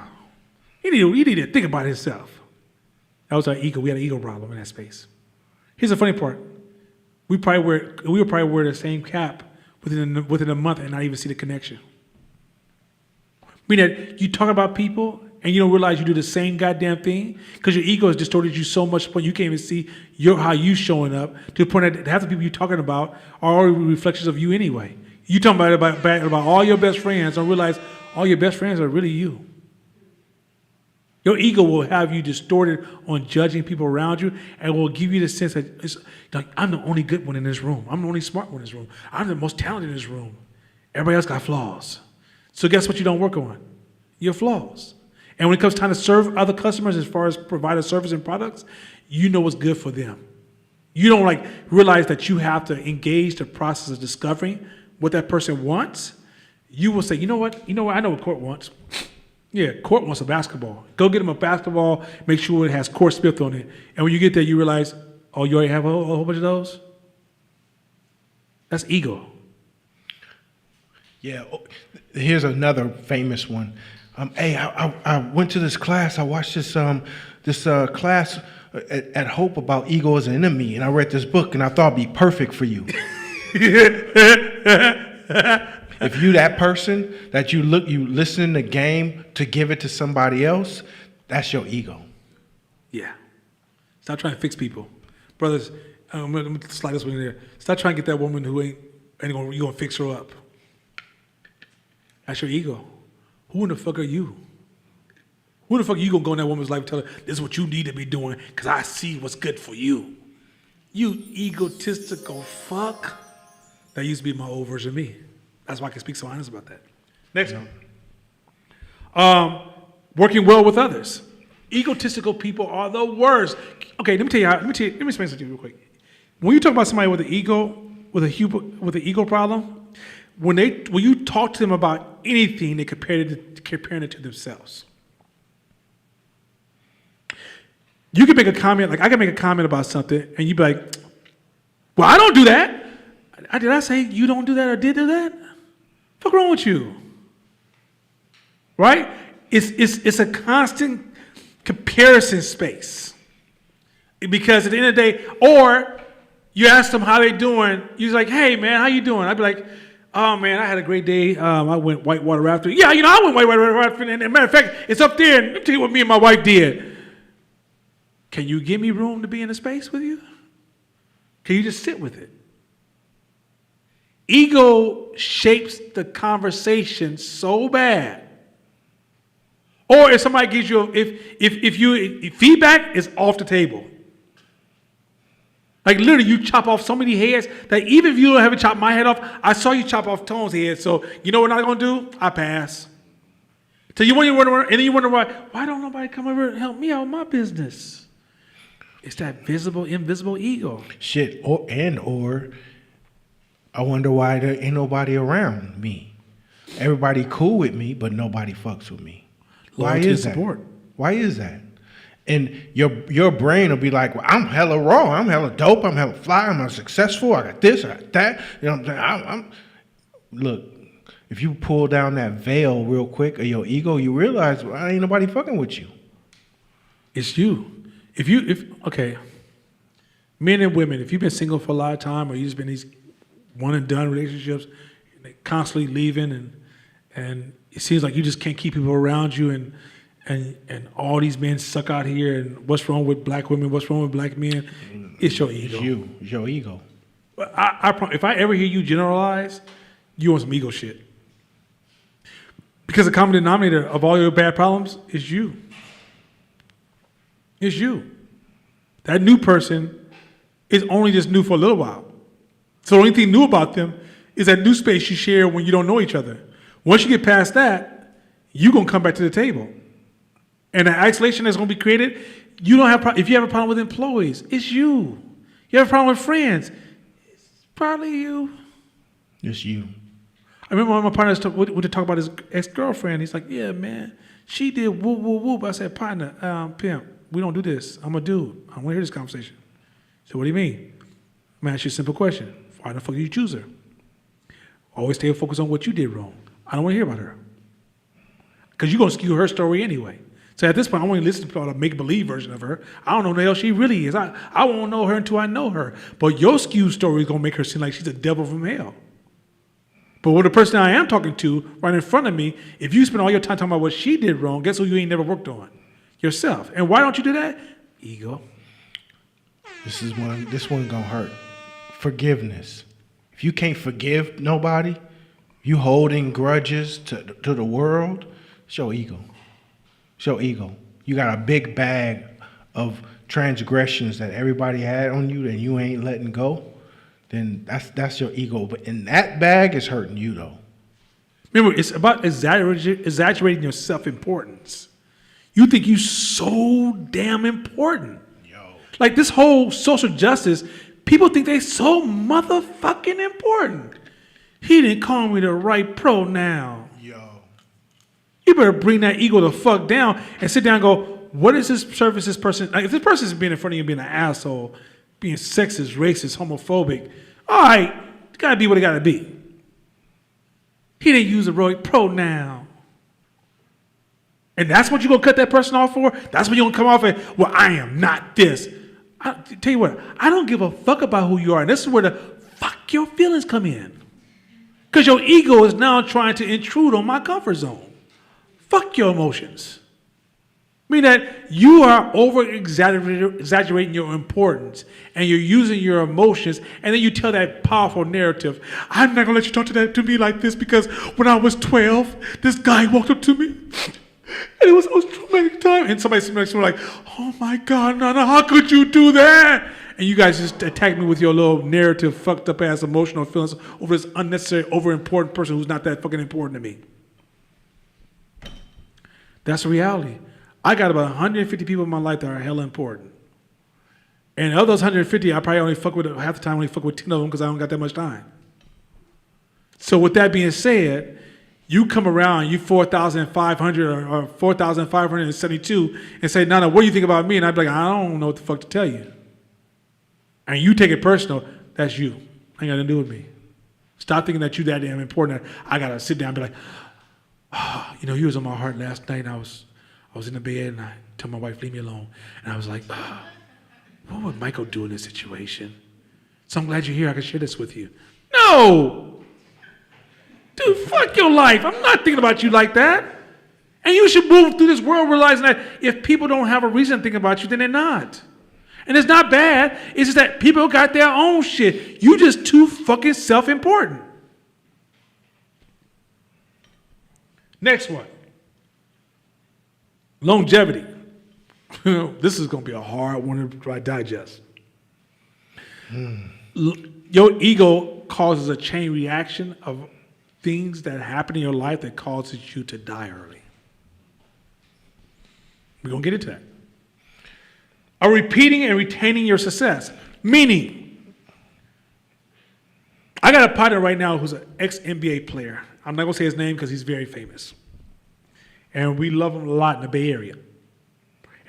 S1: He need to think about himself. That was our ego. We had an ego problem in that space. Here's the funny part. We would probably wear the same cap within a month and not even see the connection. Meaning that you talk about people and you don't realize you do the same goddamn thing because your ego has distorted you so much when you can't even see how you showing up, to the point that half the people you're talking about are already reflections of you anyway. You talking about all your best friends, don't realize all your best friends are really you. Your ego will have you distorted on judging people around you and will give you the sense that it's like, I'm the only good one in this room. I'm the only smart one in this room. I'm the most talented in this room. Everybody else got flaws. So guess what you don't work on? Your flaws. And when it comes time to serve other customers as far as provide a service and products, you know what's good for them. You don't like realize that you have to engage the process of discovering what that person wants. You will say, you know what? I know what Court wants. Yeah, Court wants a basketball. Go get him a basketball. Make sure it has Court Smith on it. And when you get there, you realize, oh, you already have a whole bunch of those. That's ego.
S3: Yeah. Here's another famous one. Hey, I went to this class. I watched this class at Hope about ego as an enemy, and I read this book, and I thought it'd be perfect for you. If you that person that you listen in the game to give it to somebody else, that's your ego.
S1: Yeah. Stop trying to fix people. Brothers, I'm going to slide this one in there. Stop trying to get that woman who you're going to fix her up. That's your ego. Who in the fuck are you? Who in the fuck are you going to go in that woman's life and tell her, this is what you need to be doing because I see what's good for you? You egotistical fuck. That used to be my old version of me. That's why I can speak so honest about that. Next one. Working well with others. Egotistical people are the worst. Okay, let me explain something to you real quick. When you talk about somebody with an ego, with an ego problem, when you talk to them about anything, they comparing it to themselves. You can make a comment, like I can make a comment about something, and you'd be like, well, I don't do that. Did I say you don't do that or did do that? What's wrong with you? Right? It's a constant comparison space. Because at the end of the day, or you ask them how they doing, you're like, hey man, how you doing? I'd be like, oh man, I had a great day. I went whitewater rafting. Yeah, I went whitewater rafting. And as a matter of fact, it's up there. And let me tell you what me and my wife did. Can you give me room to be in a space with you? Can you just sit with it? Ego shapes the conversation so bad. Or if somebody gives you, if feedback is off the table. Like literally you chop off so many heads that even if you don't have to chop my head off, I saw you chop off Tone's head. So you know what I'm going to do? I pass. So you wonder, and then you wonder why don't nobody come over and help me out with my business? It's that visible, invisible ego.
S3: Shit, or I wonder why there ain't nobody around me. Everybody cool with me, but nobody fucks with me. Why
S1: Loyalty
S3: is
S1: and
S3: that?
S1: support.
S3: Why is that? And your brain will be like, well, I'm hella raw, I'm hella dope, I'm hella fly, I'm successful, I got this, I got that. You know what I'm saying? Look, if you pull down that veil real quick of your ego, you realize, well, ain't nobody fucking with you.
S1: It's you. Okay, men and women, if you've been single for a lot of time or you've just been in these one and done relationships, constantly leaving and it seems like you just can't keep people around you and all these men suck out here and what's wrong with black women, what's wrong with black men, it's your ego.
S3: It's your ego.
S1: If I ever hear you generalize, you want some ego shit. Because the common denominator of all your bad problems is you. It's you. That new person is only just new for a little while. So the only thing new about them is that new space you share when you don't know each other. Once you get past that, you're going to come back to the table. And the isolation that's going to be created, you don't have. If you have a problem with employees, it's you. You have a problem with friends, it's probably you.
S3: It's you.
S1: I remember one of my partners would talk about his ex-girlfriend. He's like, yeah, man, she did whoop, whoop, whoop. I said, partner, pimp, we don't do this. I'm a dude. I want to hear this conversation. So what do you mean? I'm going to ask you a simple question. Why the fuck did you choose her? Always stay focused on what you did wrong. I don't want to hear about her. Because you're going to skew her story anyway. So at this point, I want to listen to a make-believe version of her. I don't know who the hell she really is. I won't know her until I know her. But your skewed story is going to make her seem like she's a devil from hell. But with the person I am talking to right in front of me, if you spend all your time talking about what she did wrong, guess who you ain't never worked on? Yourself. And why don't you do that? Ego.
S3: This one gonna hurt. Forgiveness. If you can't forgive nobody, you holding grudges to the world, it's your ego. It's your ego. You got a big bag of transgressions that everybody had on you that you ain't letting go, then that's your ego. But in that bag, it's hurting you though.
S1: Remember, it's about exaggerating your self-importance. You think you're so damn important. Like this whole social justice People think they so motherfucking important. He didn't call me the right pronoun.
S3: Yo.
S1: You better bring that ego the fuck down and sit down and go, what is this service this person, like if this person is being in front of you being an asshole, being sexist, racist, homophobic, all right, it's gotta be what it gotta be. He didn't use the right pronoun. And that's what you're gonna cut that person off for? That's what you're gonna come off and, well, I am not this. I tell you what, I don't give a fuck about who you are. And this is where the fuck your feelings come in. Because your ego is now trying to intrude on my comfort zone. Fuck your emotions. Meaning that you are exaggerating your importance and you're using your emotions, and then you tell that powerful narrative. I'm not gonna let you talk to me like this because when I was 12, this guy walked up to me and it was the most traumatic time. And somebody next to me like, oh my God, Nana, how could you do that? And you guys just attack me with your little narrative, fucked up ass emotional feelings over this unnecessary, over important person who's not that fucking important to me. That's the reality. I got about 150 people in my life that are hella important. And of those 150, I probably only fuck with, half the time I only fuck with 10 of them because I don't got that much time. So with that being said, you come around, you 4,500 or 4,572 and say, Nana, what do you think about me? And I'd be like, I don't know what the fuck to tell you. And you take it personal, that's you. Ain't got nothing to do with me. Stop thinking that you that damn important that I gotta sit down and be like, oh, you know, you was on my heart last night and I was in the bed and I told my wife, leave me alone. And I was like, oh, what would Michael do in this situation? So I'm glad you're here. I can share this with you. No! Dude, fuck your life. I'm not thinking about you like that. And you should move through this world realizing that if people don't have a reason to think about you, then they're not. And it's not bad. It's just that people got their own shit. You just too fucking self-important. Next one. Longevity. This is going to be a hard one to digest. Your ego causes a chain reaction of things that happen in your life that causes you to die early. We're going to get into that. Are repeating and retaining your success. Meaning, I got a partner right now who's an ex-NBA player. I'm not going to say his name because he's very famous. And we love him a lot in the Bay Area.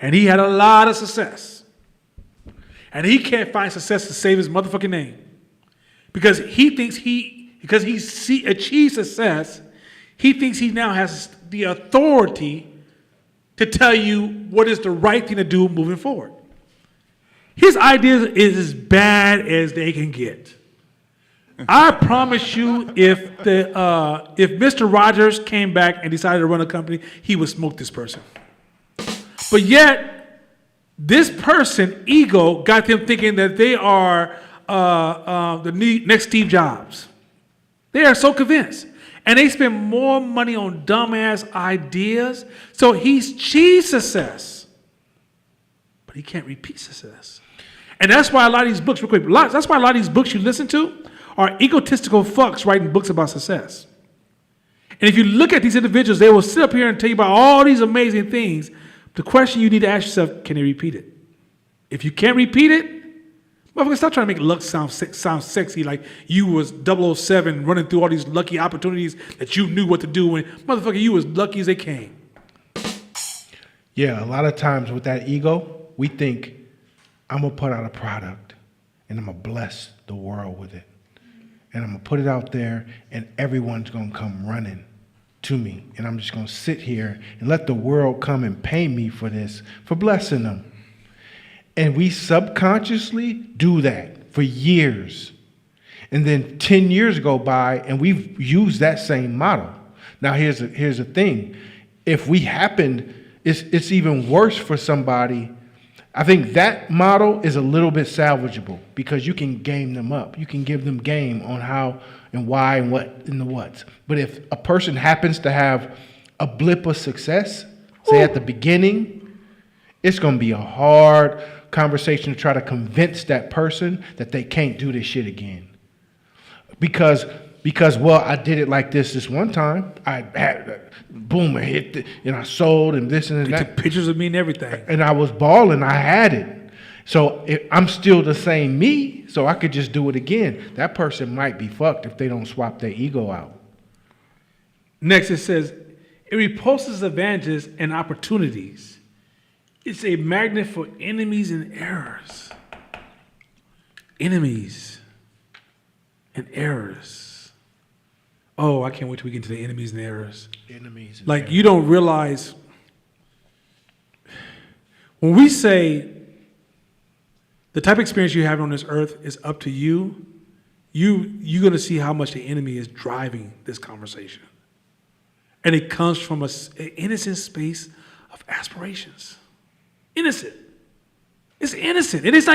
S1: And he had a lot of success. And he can't find success to save his motherfucking name. Because he thinks because he achieved success, he thinks he now has the authority to tell you what is the right thing to do moving forward. His ideas is as bad as they can get. I promise you, if Mr. Rogers came back and decided to run a company, he would smoke this person. But yet, this person, ego, got them thinking that they are the next Steve Jobs. They are so convinced. And they spend more money on dumbass ideas. So he's achieved success. But he can't repeat success. And that's why a lot of these books, real quick, that's why a lot of these books you listen to are egotistical fucks writing books about success. And if you look at these individuals, they will sit up here and tell you about all these amazing things. The question you need to ask yourself, can they repeat it? If you can't repeat it, motherfucker, stop trying to make luck sound sexy like you was 007 running through all these lucky opportunities that you knew what to do when, motherfucker, you was lucky as they came.
S3: Yeah, a lot of times with that ego, we think, I'm going to put out a product and I'm going to bless the world with it. And I'm going to put it out there and everyone's going to come running to me. And I'm just going to sit here and let the world come and pay me for this, for blessing them. And we subconsciously do that for years. And then 10 years go by and we've used that same model. Now here's the thing. If we happened, it's even worse for somebody. I think that model is a little bit salvageable because you can game them up. You can give them game on how and why and what and the what's. But if a person happens to have a blip of success, say at the beginning, it's going to be a hard conversation to try to convince that person that they can't do this shit again. Because well, I did it like this one time. I had boom, I hit and I sold and this and
S1: They
S3: that.
S1: took pictures of me and everything.
S3: And I was balling. I had it. So if I'm still the same me, so I could just do it again. That person might be fucked if they don't swap their ego out.
S1: Next, it says, it repulses advantages and opportunities. It's a magnet for enemies and errors. Enemies and errors. Oh, I can't wait till we get into the enemies and errors.
S3: Enemies.
S1: Like, you don't realize, when we say the type of experience you have on this earth is up to you, you're going to see how much the enemy is driving this conversation. And it comes from an innocent space of aspirations. Innocent. It's innocent. And it's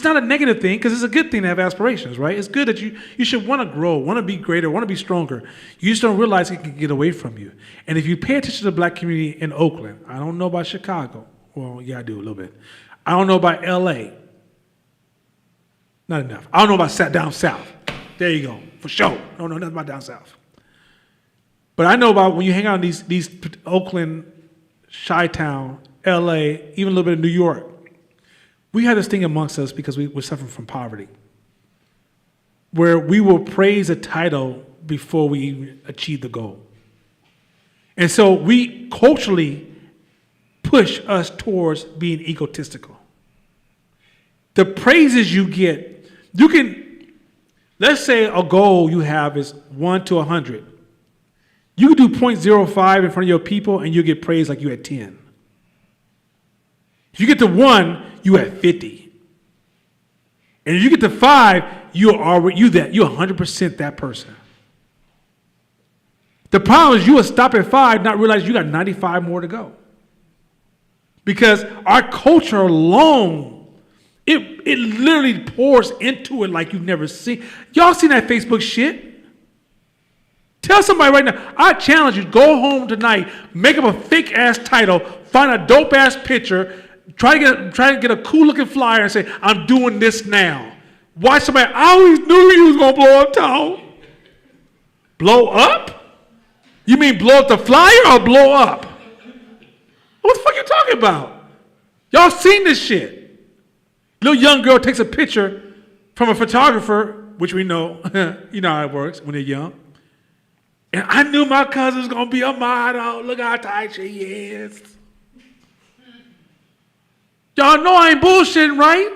S1: not a negative thing, because it's a good thing to have aspirations, right? It's good that you should want to grow, want to be greater, want to be stronger. You just don't realize it can get away from you. And if you pay attention to the black community in Oakland, I don't know about Chicago. Well, yeah, I do a little bit. I don't know about LA. Not enough. I don't know about down south. There you go. For sure. Don't know nothing about down south. But I know about when you hang out in these Oakland, Chi-Town, LA, even a little bit of New York. We had this thing amongst us because we were suffering from poverty, where we will praise a title before we even achieve the goal. And so we culturally push us towards being egotistical. The praises you get, you can, let's say a goal you have is 1 to 100. You can do 0.05 in front of your people and you get praised like you at 10. If you get to 1, you at 50. And if you get to 5, you're 100% that person. The problem is you will stop at 5, not realize you got 95 more to go. Because our culture alone, it literally pours into it like you've never seen. Y'all seen that Facebook shit? Tell somebody right now, I challenge you, go home tonight, make up a fake ass title, find a dope ass picture, try to get a cool looking flyer and say, I'm doing this now. Watch somebody, I always knew you was gonna blow up town. Blow up? You mean blow up the flyer or blow up? What the fuck you talking about? Y'all seen this shit. Little young girl takes a picture from a photographer, which we know, you know how it works when they're young. And I knew my cousin was gonna be a model. Look how tight she is. Y'all know I ain't bullshitting, right?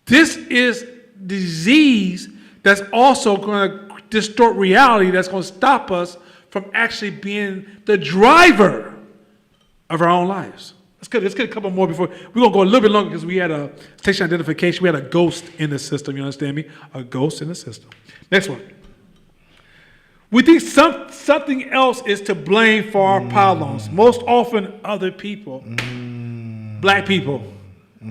S1: This is disease that's also gonna distort reality, that's gonna stop us from actually being the driver of our own lives. Let's get a couple more before. We're going to go a little bit longer because we had a station identification. We had a ghost in the system. You understand me? A ghost in the system. Next one. We think something else is to blame for our problems. Most often other people. Black people.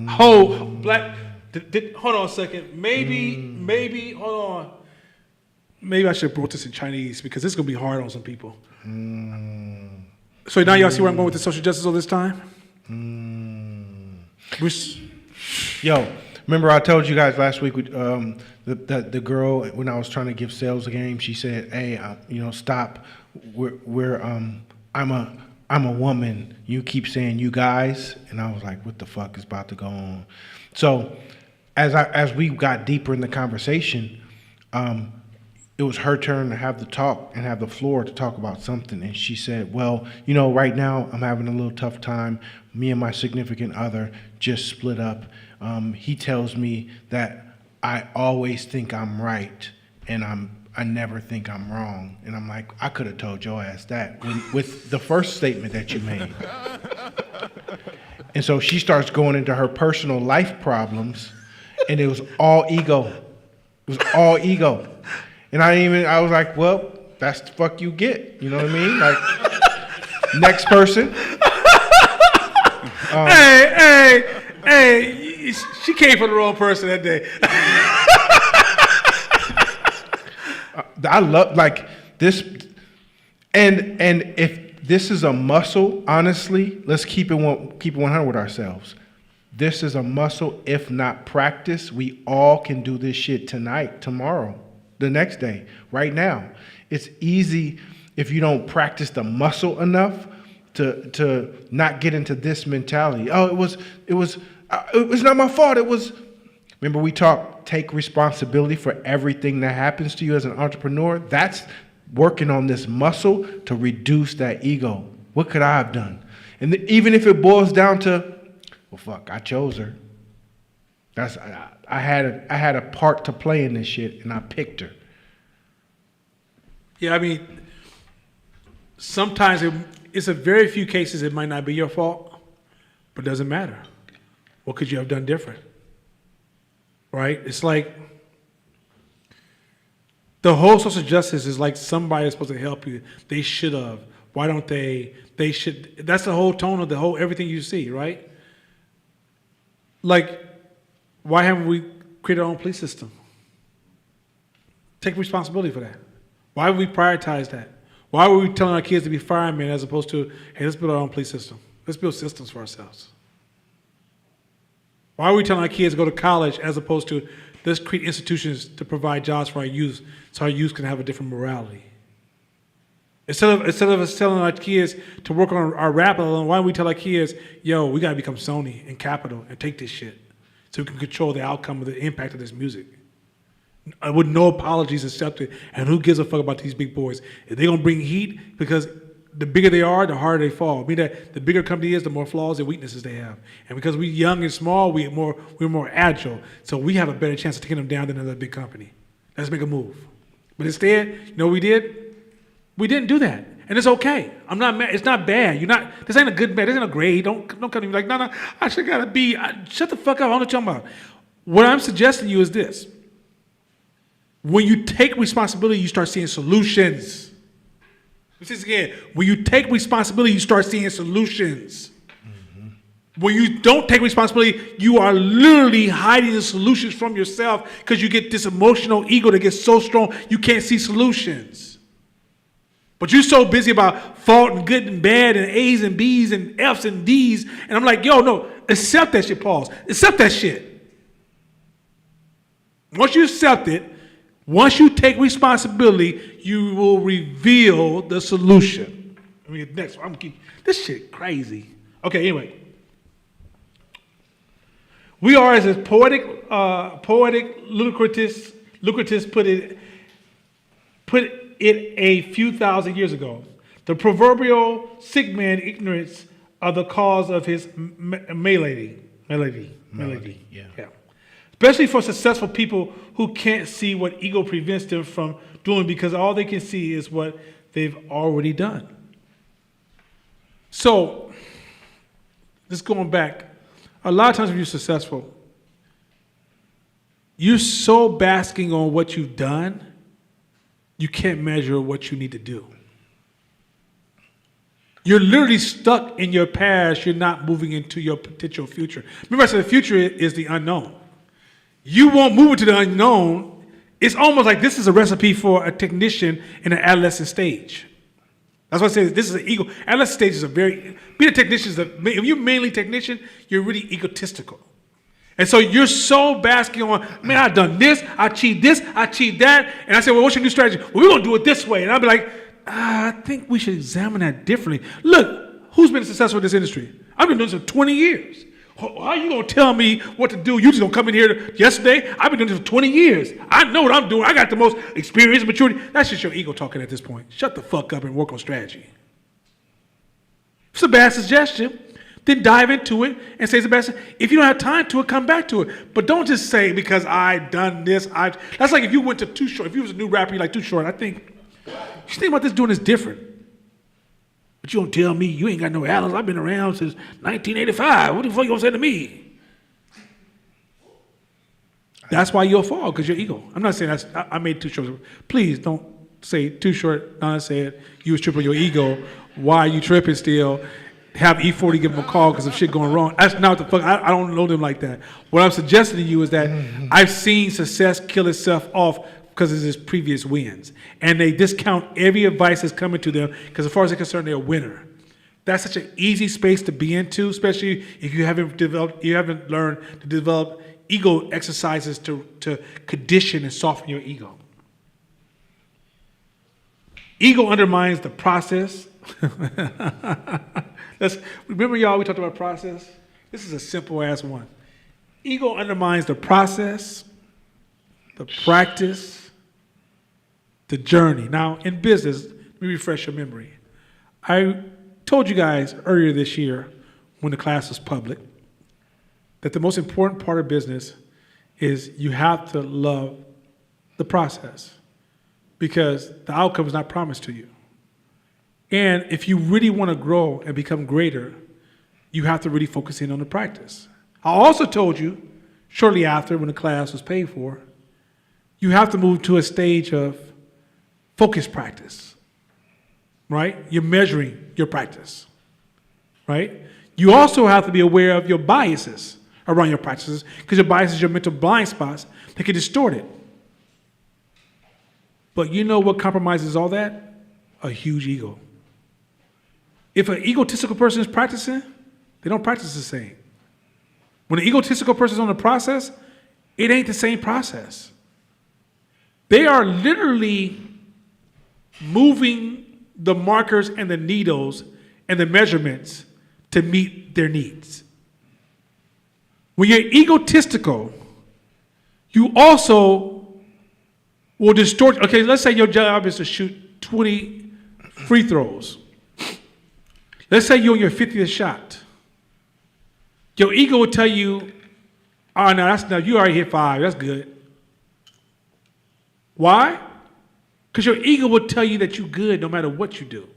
S1: Hold on a second. Maybe, hold on. Maybe I should have brought this in Chinese because this is going to be hard on some people. So now y'all see where I'm going with the social justice all this time?
S3: Yo, remember I told you guys last week, the girl, when I was trying to give sales a game, she said, hey, stop. I'm a woman. You keep saying you guys. And I was like, what the fuck is about to go on? So as we got deeper in the conversation, it was her turn to have the talk and have the floor to talk about something. And she said, well, right now I'm having a little tough time. Me and my significant other just split up. He tells me that I always think I'm right and I never think I'm wrong. And I'm like, I could have told your ass that with the first statement that you made. And so she starts going into her personal life problems, and it was all ego. It was all ego. And I was like, well, that's the fuck you get. You know what I mean? Like, next person.
S1: Hey, she came for the wrong person that day.
S3: I love, like, this. And if this is a muscle, honestly, let's keep it 100 with ourselves. This is a muscle, if not practice. We all can do this shit tonight, tomorrow, the next day, right now. It's easy if you don't practice the muscle enough to not get into this mentality. Oh, It was not my fault. It was, remember we talked, take responsibility for everything that happens to you as an entrepreneur? That's working on this muscle to reduce that ego. What could I have done? And even if it boils down to, well, fuck, I chose her. I had a part to play in this shit, and I picked her.
S1: Yeah, I mean, sometimes it's a very few cases it might not be your fault, but it doesn't matter. What could you have done different? Right? It's like the whole social justice is like somebody is supposed to help you. They should have. Why don't they? They should. That's the whole tone of the whole everything you see, right? Like, why haven't we created our own police system? Take responsibility for that. Why would we prioritize that? Why were we telling our kids to be firemen as opposed to, hey, let's build our own police system? Let's build systems for ourselves. Why are we telling our kids to go to college as opposed to, let's create institutions to provide jobs for our youth so our youth can have a different morality? Instead of us telling our kids to work on our rap alone, why don't we tell our kids, yo, we gotta become Sony and Capitol and take this shit so we can control the outcome of the impact of this music? With no apologies accepted, and who gives a fuck about these big boys? If they're gonna bring heat, because the bigger they are, the harder they fall. I mean, that the bigger company is, the more flaws and weaknesses they have. And because we're young and small, we're more agile. So we have a better chance of taking them down than another big company. Let's make a move. But instead, you know what we did? We didn't do that. And it's okay. I'm not mad. It's not bad. This ain't a good bad. This ain't a grade. Don't come to me like, no, I should got a B. Shut the fuck up. I don't know what you're talking about. What I'm suggesting to you is this. When you take responsibility, you start seeing solutions. This again. When you take responsibility, you start seeing solutions. When you don't take responsibility, you are literally hiding the solutions from yourself because you get this emotional ego that gets so strong you can't see solutions. But you're so busy about fault and good and bad and A's and B's and F's and D's. And I'm like, yo, no, accept that shit, pause. Accept that shit. Once you accept it, once you take responsibility, you will reveal the solution. I mean, next, this shit crazy. Okay, anyway. We are, as poetic Lucretius put it a few thousand years ago. The proverbial sick man ignorance of the cause of his malady.
S3: Yeah.
S1: Especially for successful people who can't see what ego prevents them from doing because all they can see is what they've already done. So, just going back, a lot of times when you're successful, you're so basking on what you've done, you can't measure what you need to do. You're literally stuck in your past. You're not moving into your potential future. Remember I said the future is the unknown. You won't move into the unknown. It's almost like this is a recipe for a technician in an adolescent stage. That's why I say this is an ego. Adolescent stage is being a technician, if you're mainly technician, you're really egotistical. And so you're so basking on, man, I've done this, I achieved that. And I say, well, what's your new strategy? Well, we're going to do it this way. And I'll be like, I think we should examine that differently. Look, who's been successful in this industry? I've been doing this for 20 years. How are you going to tell me what to do? You just going to come in here yesterday? I've been doing this for 20 years. I know what I'm doing. I got the most experience and maturity. That's just your ego talking at this point. Shut the fuck up and work on strategy. It's a bad suggestion. Then dive into it and say, Sebastian, if you don't have time to it, come back to it. But don't just say, because I've done this, that's like if you went to Too Short. If you was a new rapper, you're like, Too Short, I think, you should think about this doing this different. But you don't tell me you ain't got no albums. I've been around since 1985. What the fuck you gonna say to me? That's why you'll fall, because your ego. I'm not saying I made Too Short. Please don't say Too Short. Don said you was tripping your ego. Why are you tripping still? Have E40 give them a call because of shit going wrong. That's not the fuck. I don't know them like that. What I'm suggesting to you is that I've seen success kill itself off because of his previous wins. And they discount every advice that's coming to them because as far as they're concerned, they're a winner. That's such an easy space to be into, especially if you haven't learned to develop ego exercises to condition and soften your ego. Ego undermines the process. Remember, y'all, we talked about process? This is a simple ass one. Ego undermines the process, the practice, the journey. Now, in business, let me refresh your memory. I told you guys earlier this year when the class was public that the most important part of business is you have to love the process because the outcome is not promised to you. And if you really want to grow and become greater, you have to really focus in on the practice. I also told you shortly after when the class was paid for, you have to move to a stage of focused practice, right? You're measuring your practice, right? You also have to be aware of your biases around your practices because your biases, your mental blind spots, that can distort it. But you know what compromises all that? A huge ego. If an egotistical person is practicing, they don't practice the same. When an egotistical person is on the process, it ain't the same process. They are literally moving the markers and the needles and the measurements to meet their needs. When you're egotistical, you also will distort. Okay, let's say your job is to shoot 20 free throws. Let's say you're on your 50th shot. Your ego will tell you, oh, no, you already hit 5, that's good. Why? Because your ego will tell you that you're good no matter what you do.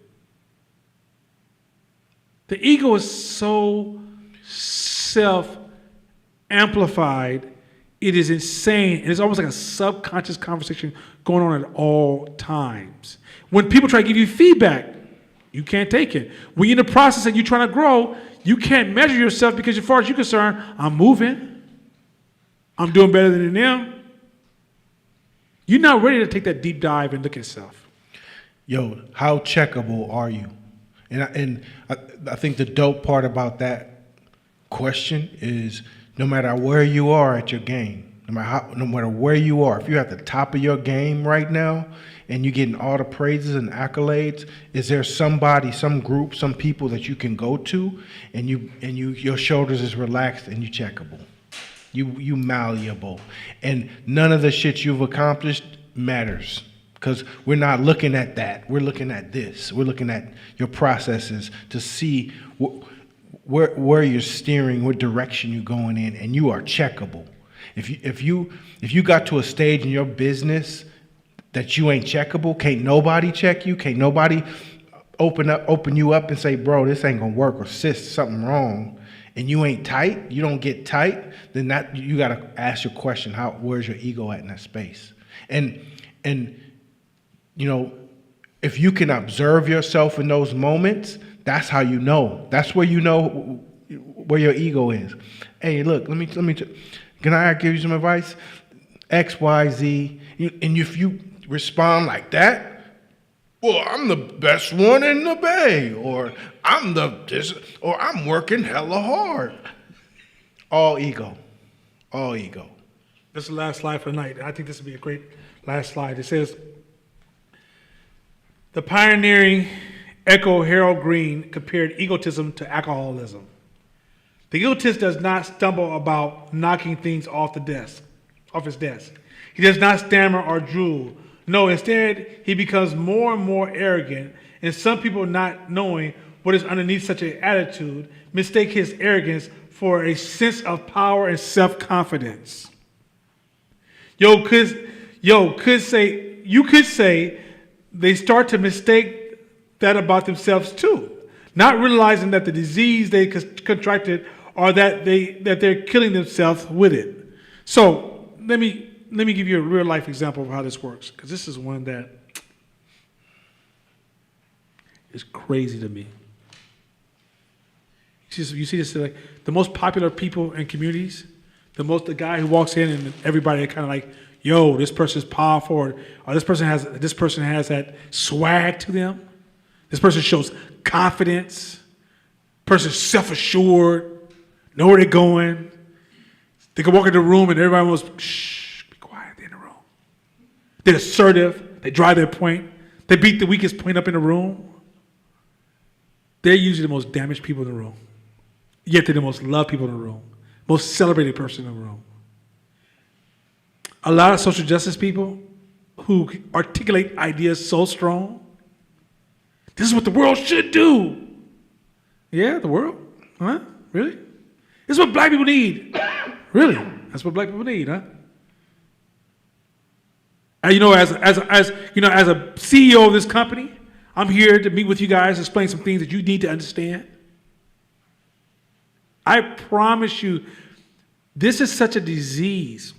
S1: The ego is so self-amplified, it is insane, and it's almost like a subconscious conversation going on at all times. When people try to give you feedback, you can't take it. When you're in the process and you're trying to grow, you can't measure yourself because as far as you're concerned, I'm moving. I'm doing better than them. You're not ready to take that deep dive and look at yourself.
S3: Yo, how checkable are you? And I think the dope part about that question is no matter where you are at your game, no matter where you are, if you're at the top of your game right now and you're getting all the praises and accolades, is there somebody, some group, some people that you can go to and your shoulders is relaxed and you checkable? You malleable. And none of the shit you've accomplished matters. Because we're not looking at that. We're looking at this. We're looking at your processes to see where you're steering, what direction you're going in, and you are checkable. If you got to a stage in your business that you ain't checkable, can't nobody check you, can't nobody open you up and say, bro, this ain't gonna work, or sis, something wrong, and you ain't tight, you don't get tight, then that you gotta ask your question, where's your ego at in that space? And you know, if you can observe yourself in those moments, that's how you know. That's where you know where your ego is. Hey, look, let me. Can I give you some advice? X, Y, Z. And if you respond like that, well, I'm the best one in the Bay, or I'm working hella hard. All ego. All ego.
S1: This is the last slide for the night. I think this would be a great last slide. It says, the pioneering Echo Harold Green compared egotism to alcoholism. The egotist does not stumble about knocking things off his desk. He does not stammer or drool. No, instead, he becomes more and more arrogant, and some people, not knowing what is underneath such an attitude, mistake his arrogance for a sense of power and self-confidence. You could say they start to mistake that about themselves too, not realizing that the disease they contracted or that they're killing themselves with it. So let me give you a real life example of how this works, because this is one that is crazy to me. You see this, like the most popular people in communities, the guy who walks in and everybody kind of like, yo, this person's powerful, or this person has that swag to them. This person shows confidence. Person's self-assured, know where they're going. They can walk into the room and everybody goes, shh, be quiet, they're in the room. They're assertive, they drive their point, they beat the weakest point up in the room. They're usually the most damaged people in the room. Yet they're the most loved people in the room. most celebrated person in the room. A lot of social justice people who articulate ideas so strong. This is what the world should do. Yeah, the world? Huh? Really? This is what black people need. Really? That's what black people need, huh? And you know, as a CEO of this company, I'm here to meet with you guys, explain some things that you need to understand. I promise you, this is such a disease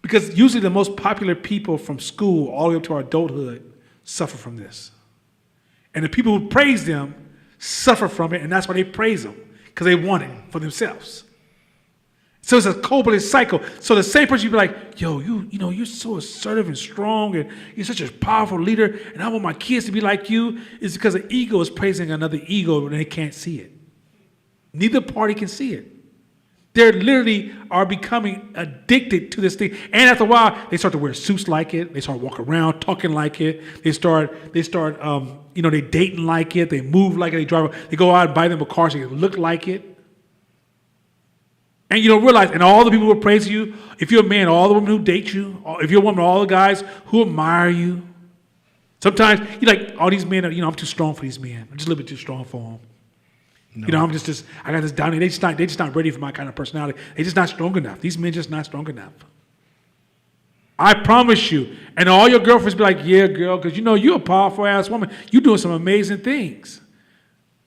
S1: because usually the most popular people from school all the way up to our adulthood suffer from this. And the people who praise them suffer from it, and that's why they praise them, because they want it for themselves. So it's a cold-blooded cycle. So the same person, you be like, yo, you're so assertive and strong, and you're such a powerful leader, and I want my kids to be like you, is because an ego is praising another ego, and they can't see it. Neither party can see it. They literally are becoming addicted to this thing. And after a while, they start to wear suits like it. They start walking around talking like it. They start they dating like it. They move like it. They go out and buy them a car so they look like it. And you don't realize, and all the people who praise you, if you're a man, all the women who date you, if you're a woman, all the guys who admire you. Sometimes you're like, all these men are, I'm too strong for these men. I'm just a little bit too strong for them. No. I'm just I got this down here. They just not ready for my kind of personality. They're just not strong enough. These men just not strong enough. I promise you. And all your girlfriends be like, yeah, girl, because you're a powerful ass woman. You're doing some amazing things.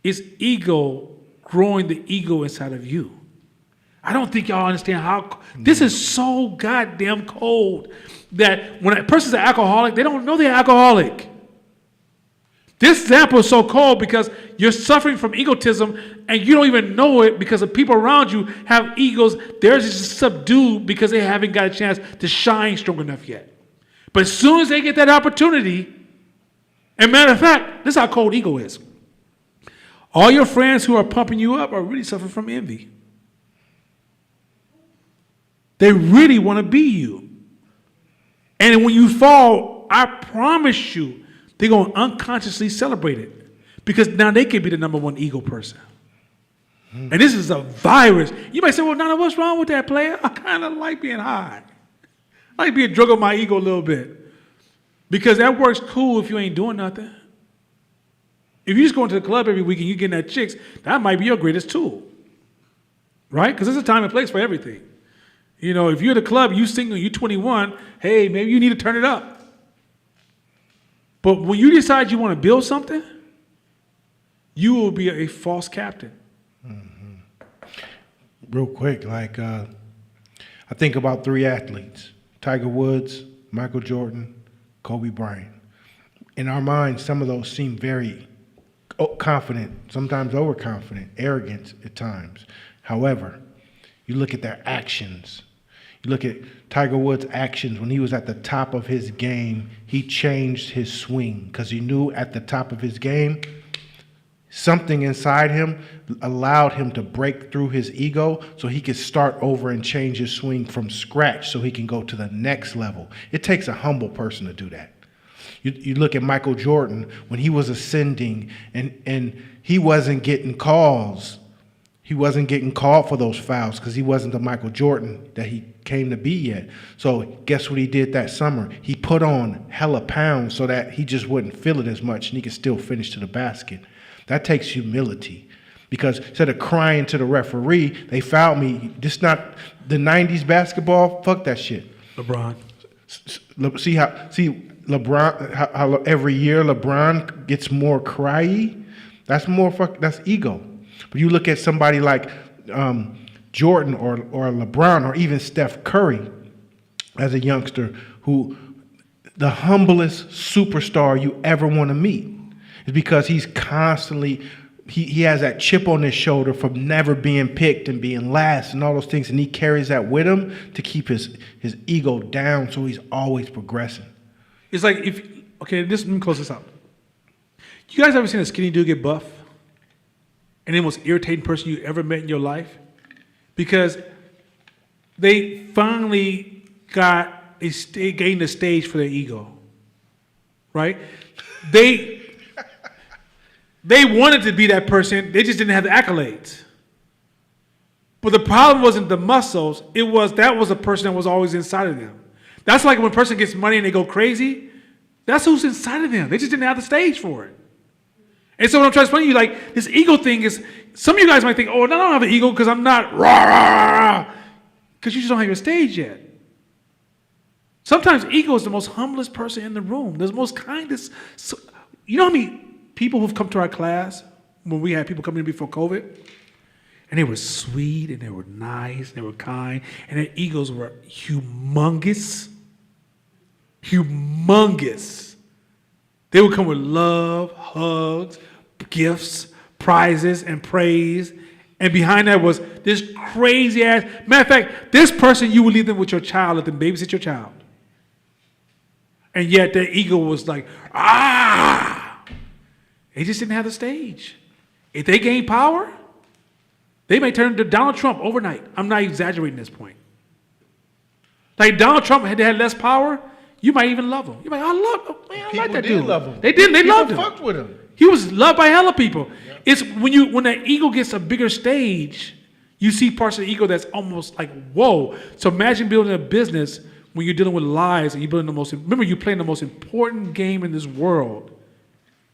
S1: It's ego growing the ego inside of you. I don't think y'all understand how this is so goddamn cold that when a person's an alcoholic, they don't know they're alcoholic. This example is so cold because you're suffering from egotism and you don't even know it because the people around you have egos. Theirs is just subdued because they haven't got a chance to shine strong enough yet. But as soon as they get that opportunity, and matter of fact, this is how cold ego is. All your friends who are pumping you up are really suffering from envy. They really want to be you. And when you fall, I promise you, they're going to unconsciously celebrate it because now they can be the number one ego person. And this is a virus. You might say, well, Nana, what's wrong with that, player? I kind of like being high. I like being drunk on my ego a little bit because that works cool if you ain't doing nothing. If you just go into the club every week and you're getting that chicks, that might be your greatest tool, right? Because there's a time and place for everything. If you're at the club, you single, you 21, hey, maybe you need to turn it up. But when you decide you want to build something, you will be a false captain.
S3: Real quick, I think about 3 athletes: Tiger Woods, Michael Jordan, Kobe Bryant. In our minds, some of those seem very confident, sometimes overconfident, arrogant at times. However, you look at their actions. You look at Tiger Woods' actions when he was at the top of his game. He changed his swing because he knew at the top of his game, something inside him allowed him to break through his ego so he could start over and change his swing from scratch so he can go to the next level. It takes a humble person to do that. You look at Michael Jordan when he was ascending and he wasn't getting calls. He wasn't getting called for those fouls because he wasn't the Michael Jordan that he came to be yet. So guess what he did that summer? He put on hella pounds so that he just wouldn't feel it as much and he could still finish to the basket. That takes humility because instead of crying to the referee, they fouled me. This not the 90s basketball. Fuck that shit.
S1: LeBron.
S3: See LeBron, how every year LeBron gets more cryy? That's ego. But you look at somebody like Jordan or LeBron or even Steph Curry as a youngster who the humblest superstar you ever want to meet is because he's constantly, he has that chip on his shoulder from never being picked and being last and all those things. And he carries that with him to keep his ego down so he's always progressing.
S1: It's like let me close this out. You guys ever seen a skinny dude get buff? And the most irritating person you ever met in your life? Because they finally gained a stage for their ego, right? They wanted to be that person. They just didn't have the accolades. But the problem wasn't the muscles. That was a person that was always inside of them. That's like when a person gets money and they go crazy. That's who's inside of them. They just didn't have the stage for it. And so what I'm trying to explain to you, like, this ego thing is, some of you guys might think, oh, no, I don't have an ego because I'm not rah, rah, rah, because you just don't have your stage yet. Sometimes ego is the most humblest person in the room. The most kindest. So, you know how many people who've come to our class when we had people coming in before COVID? And they were sweet, and they were nice, and they were kind, and their egos were humongous. Humongous. They would come with love, hugs, gifts, prizes, and praise. And behind that was this crazy ass. Matter of fact, this person, you would leave them with your child, let them babysit your child. And yet their ego was like, ah! They just didn't have the stage. If they gain power, they may turn into Donald Trump overnight. I'm not exaggerating this point. Like Donald Trump had less power, you might even love him. You might, I love him. Man, I like
S3: People
S1: that
S3: did
S1: dude.
S3: love him.
S1: They did. They
S3: People
S1: loved him.
S3: fucked with him.
S1: He was loved by hella people. It's when that ego gets a bigger stage, you see parts of the ego that's almost like, whoa. So imagine building a business when you're dealing with lies and you're building remember you're playing the most important game in this world.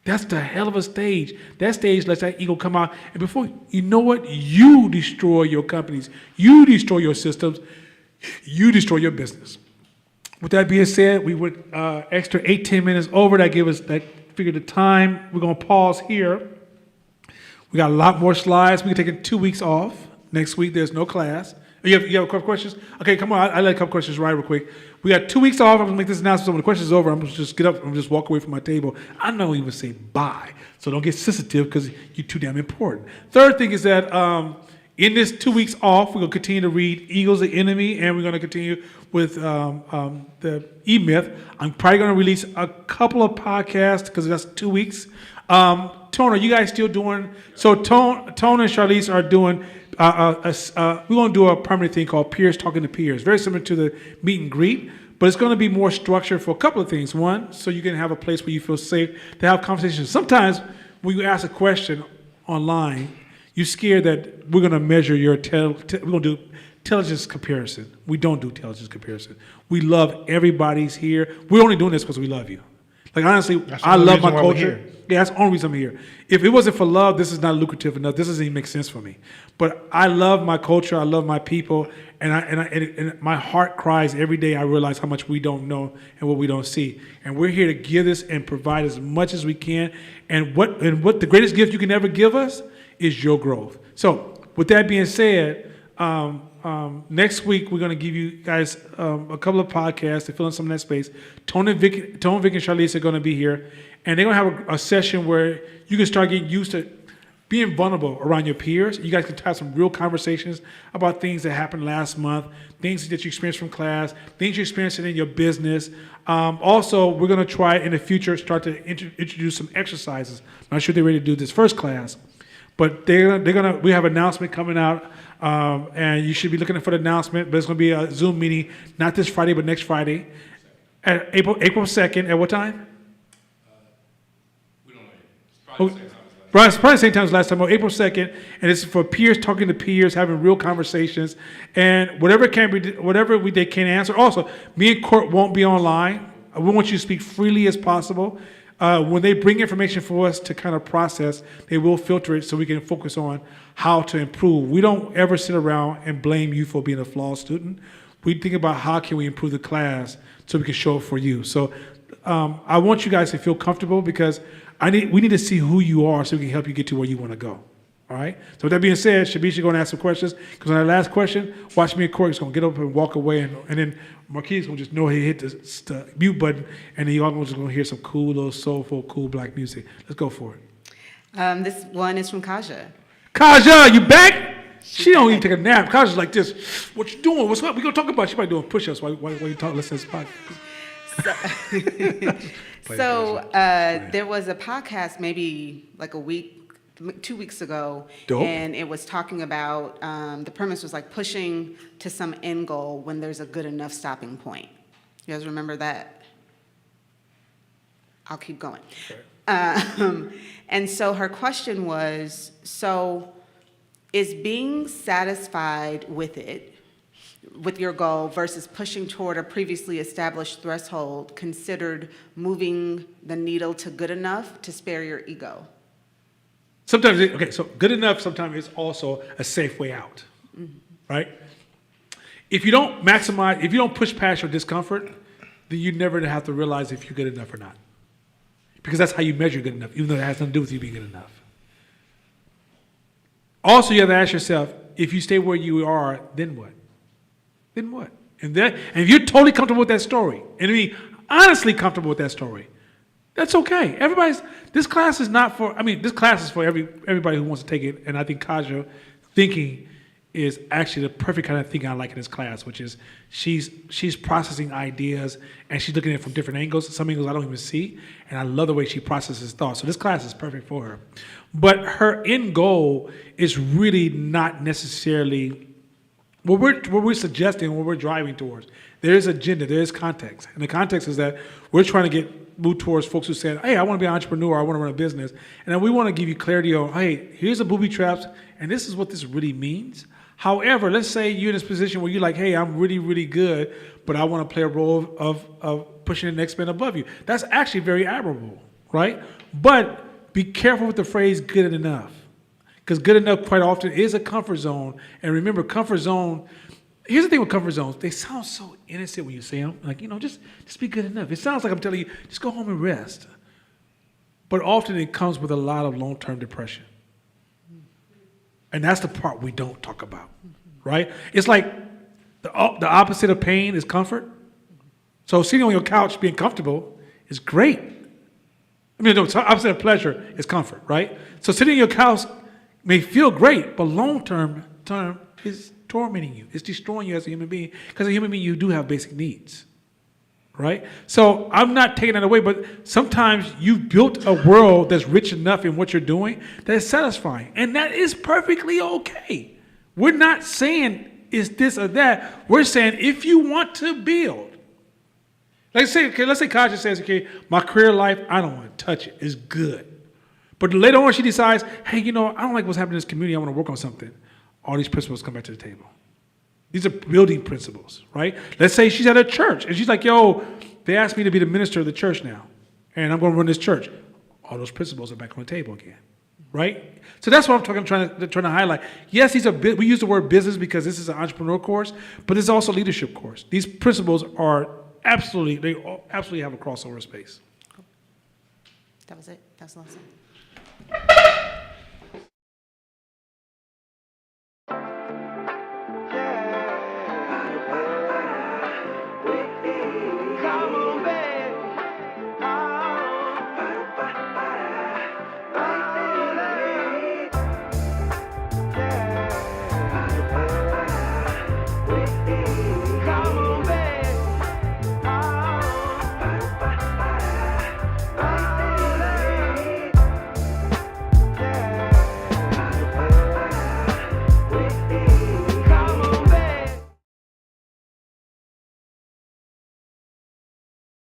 S1: That's the hell of a stage. That stage lets that ego come out. And before, you know what? You destroy your companies. You destroy your systems. You destroy your business. With that being said, we went extra 8-10 minutes over. That figured the time. We're going to pause here. We got a lot more slides. We're taking 2 weeks off. Next week, there's no class. You have a couple questions? Okay, come on. I let a couple questions right real quick. We got 2 weeks off. I'm going to make this announcement. So when the question's over, I'm going to just get up and just walk away from my table. I don't even say bye. So don't get sensitive because you're too damn important. Third thing is that in this 2 weeks off, we're going to continue to read Eagle's the Enemy, and we're going to continue with the E-Myth. I'm probably going to release a couple of podcasts because that's 2 weeks. Tone, are you guys still doing? So Tone and Charlize are doing. We're going to do a permanent thing called Peers Talking to Peers, very similar to the meet and greet, but it's going to be more structured for a couple of things. One, so you can have a place where you feel safe to have conversations. Sometimes when you ask a question online, you're scared that we're going to measure your we're going to do intelligence comparison. We don't do intelligence comparison. We love everybody's here. We're only doing this because we love you. Like honestly,
S3: That's the
S1: I
S3: only
S1: love my
S3: reason why we're
S1: culture.
S3: here.
S1: Yeah, that's the only reason I'm here. If it wasn't for love, this is not lucrative enough. This doesn't even make sense for me. But I love my culture. I love my people, and my heart cries every day. I realize how much we don't know and what we don't see. And we're here to give this and provide as much as we can. And what the greatest gift you can ever give us is your growth. So with that being said, next week we're going to give you guys a couple of podcasts to fill in some of that space. Tone, Vic, and Charlize are going to be here, and they're going to have a session where you can start getting used to being vulnerable around your peers. You guys can have some real conversations about things that happened last month, things that you experienced from class, things you experienced in your business. Also, we're going to try in the future start to introduce some exercises. I'm not sure they're ready to do this first class, but we have an announcement coming out. And you should be looking for the announcement, but it's going to be a Zoom meeting, not this Friday, but next Friday, at April 2nd. At what time?
S7: We don't know yet. It's probably the same time as last time.
S1: It's probably the same time as last time, April 2nd, and it's for peers talking to peers, having real conversations, and whatever they can answer. Also, me and Court won't be online. We want you to speak freely as possible. When they bring information for us to kind of process, they will filter it so we can focus on how to improve. We don't ever sit around and blame you for being a flawed student. We think about how can we improve the class so we can show it for you. So I want you guys to feel comfortable because we need to see who you are so we can help you get to where you want to go. All right? So with that being said, Shabisha going to ask some questions because on that last question, watch me and Corey's going to get up and walk away and then Marquis is going to just know he hit the mute button and then y'all just going to hear some cool little soulful, cool black music. Let's go for it.
S5: This one is from Kaja.
S1: Kaja, you back? She don't even take a nap. Kaja's like this. What you doing? What's up? We gonna talk about. She probably doing push-ups while you talk. Listen to this podcast.
S5: So there was a podcast maybe like 2 weeks ago,
S1: Dope.
S5: and it was talking about the premise was like pushing to some end goal when there's a good enough stopping point. You guys remember that? I'll keep going. And so her question was, so Is being satisfied with it, with your goal versus pushing toward a previously established threshold considered moving the needle to good enough to spare your ego?
S1: Sometimes, okay, so good enough sometimes is also a safe way out, right? If you don't maximize, if you don't push past your discomfort, then you never have to realize if you're good enough or not. Because that's how you measure good enough, even though it has nothing to do with you being good enough. Also, you have to ask yourself, if you stay where you are, then what? Then what? And if you're totally comfortable with that story, and I mean honestly comfortable with that story, that's okay. This class is not for, this class is for everybody who wants to take it, and I think Kaja thinking is actually the perfect kind of thinking I like in this class, which is she's processing ideas, and she's looking at it from different angles, some angles I don't even see, and I love the way she processes thoughts. So this class is perfect for her. But her end goal is really not necessarily what we're suggesting, what we're driving towards. There is agenda, there is context. And the context is that we're trying to move towards folks who said, hey, I want to be an entrepreneur, I want to run a business. And then we want to give you clarity on, hey, here's the booby traps, and this is what this really means. However, let's say you're in this position where you're like, hey, I'm really, really good, but I want to play a role of pushing the next man above you. That's actually very admirable, right? But be careful with the phrase good enough. Because good enough quite often is a comfort zone. And remember, comfort zone, here's the thing with comfort zones. They sound so innocent when you say them. Like, just be good enough. It sounds like I'm telling you, just go home and rest. But often it comes with a lot of long-term depression. And that's the part we don't talk about, right? It's like the opposite of pain is comfort. So sitting on your couch being comfortable is great. The opposite of pleasure is comfort, right? So sitting on your couch may feel great, but long-term is tormenting you. It's destroying you as a human being, because as a human being, you do have basic needs, right? So I'm not taking that away, but sometimes you've built a world that's rich enough in what you're doing that is satisfying, and that is perfectly okay. We're not saying it's this or that. We're saying if you want to build, let's say Kaja says, okay, my career life, I don't want to touch it. It's good. But later on, she decides, hey, I don't like what's happening in this community. I want to work on something. All these principles come back to the table. These are building principles, right? Let's say she's at a church, and she's like, yo, they asked me to be the minister of the church now, and I'm going to run this church. All those principles are back on the table again, right? So that's what I'm trying to highlight. Yes, we use the word business because this is an entrepreneur course, but it's also a leadership course. These principles are absolutely have a crossover space.
S5: That was it. That's the lesson.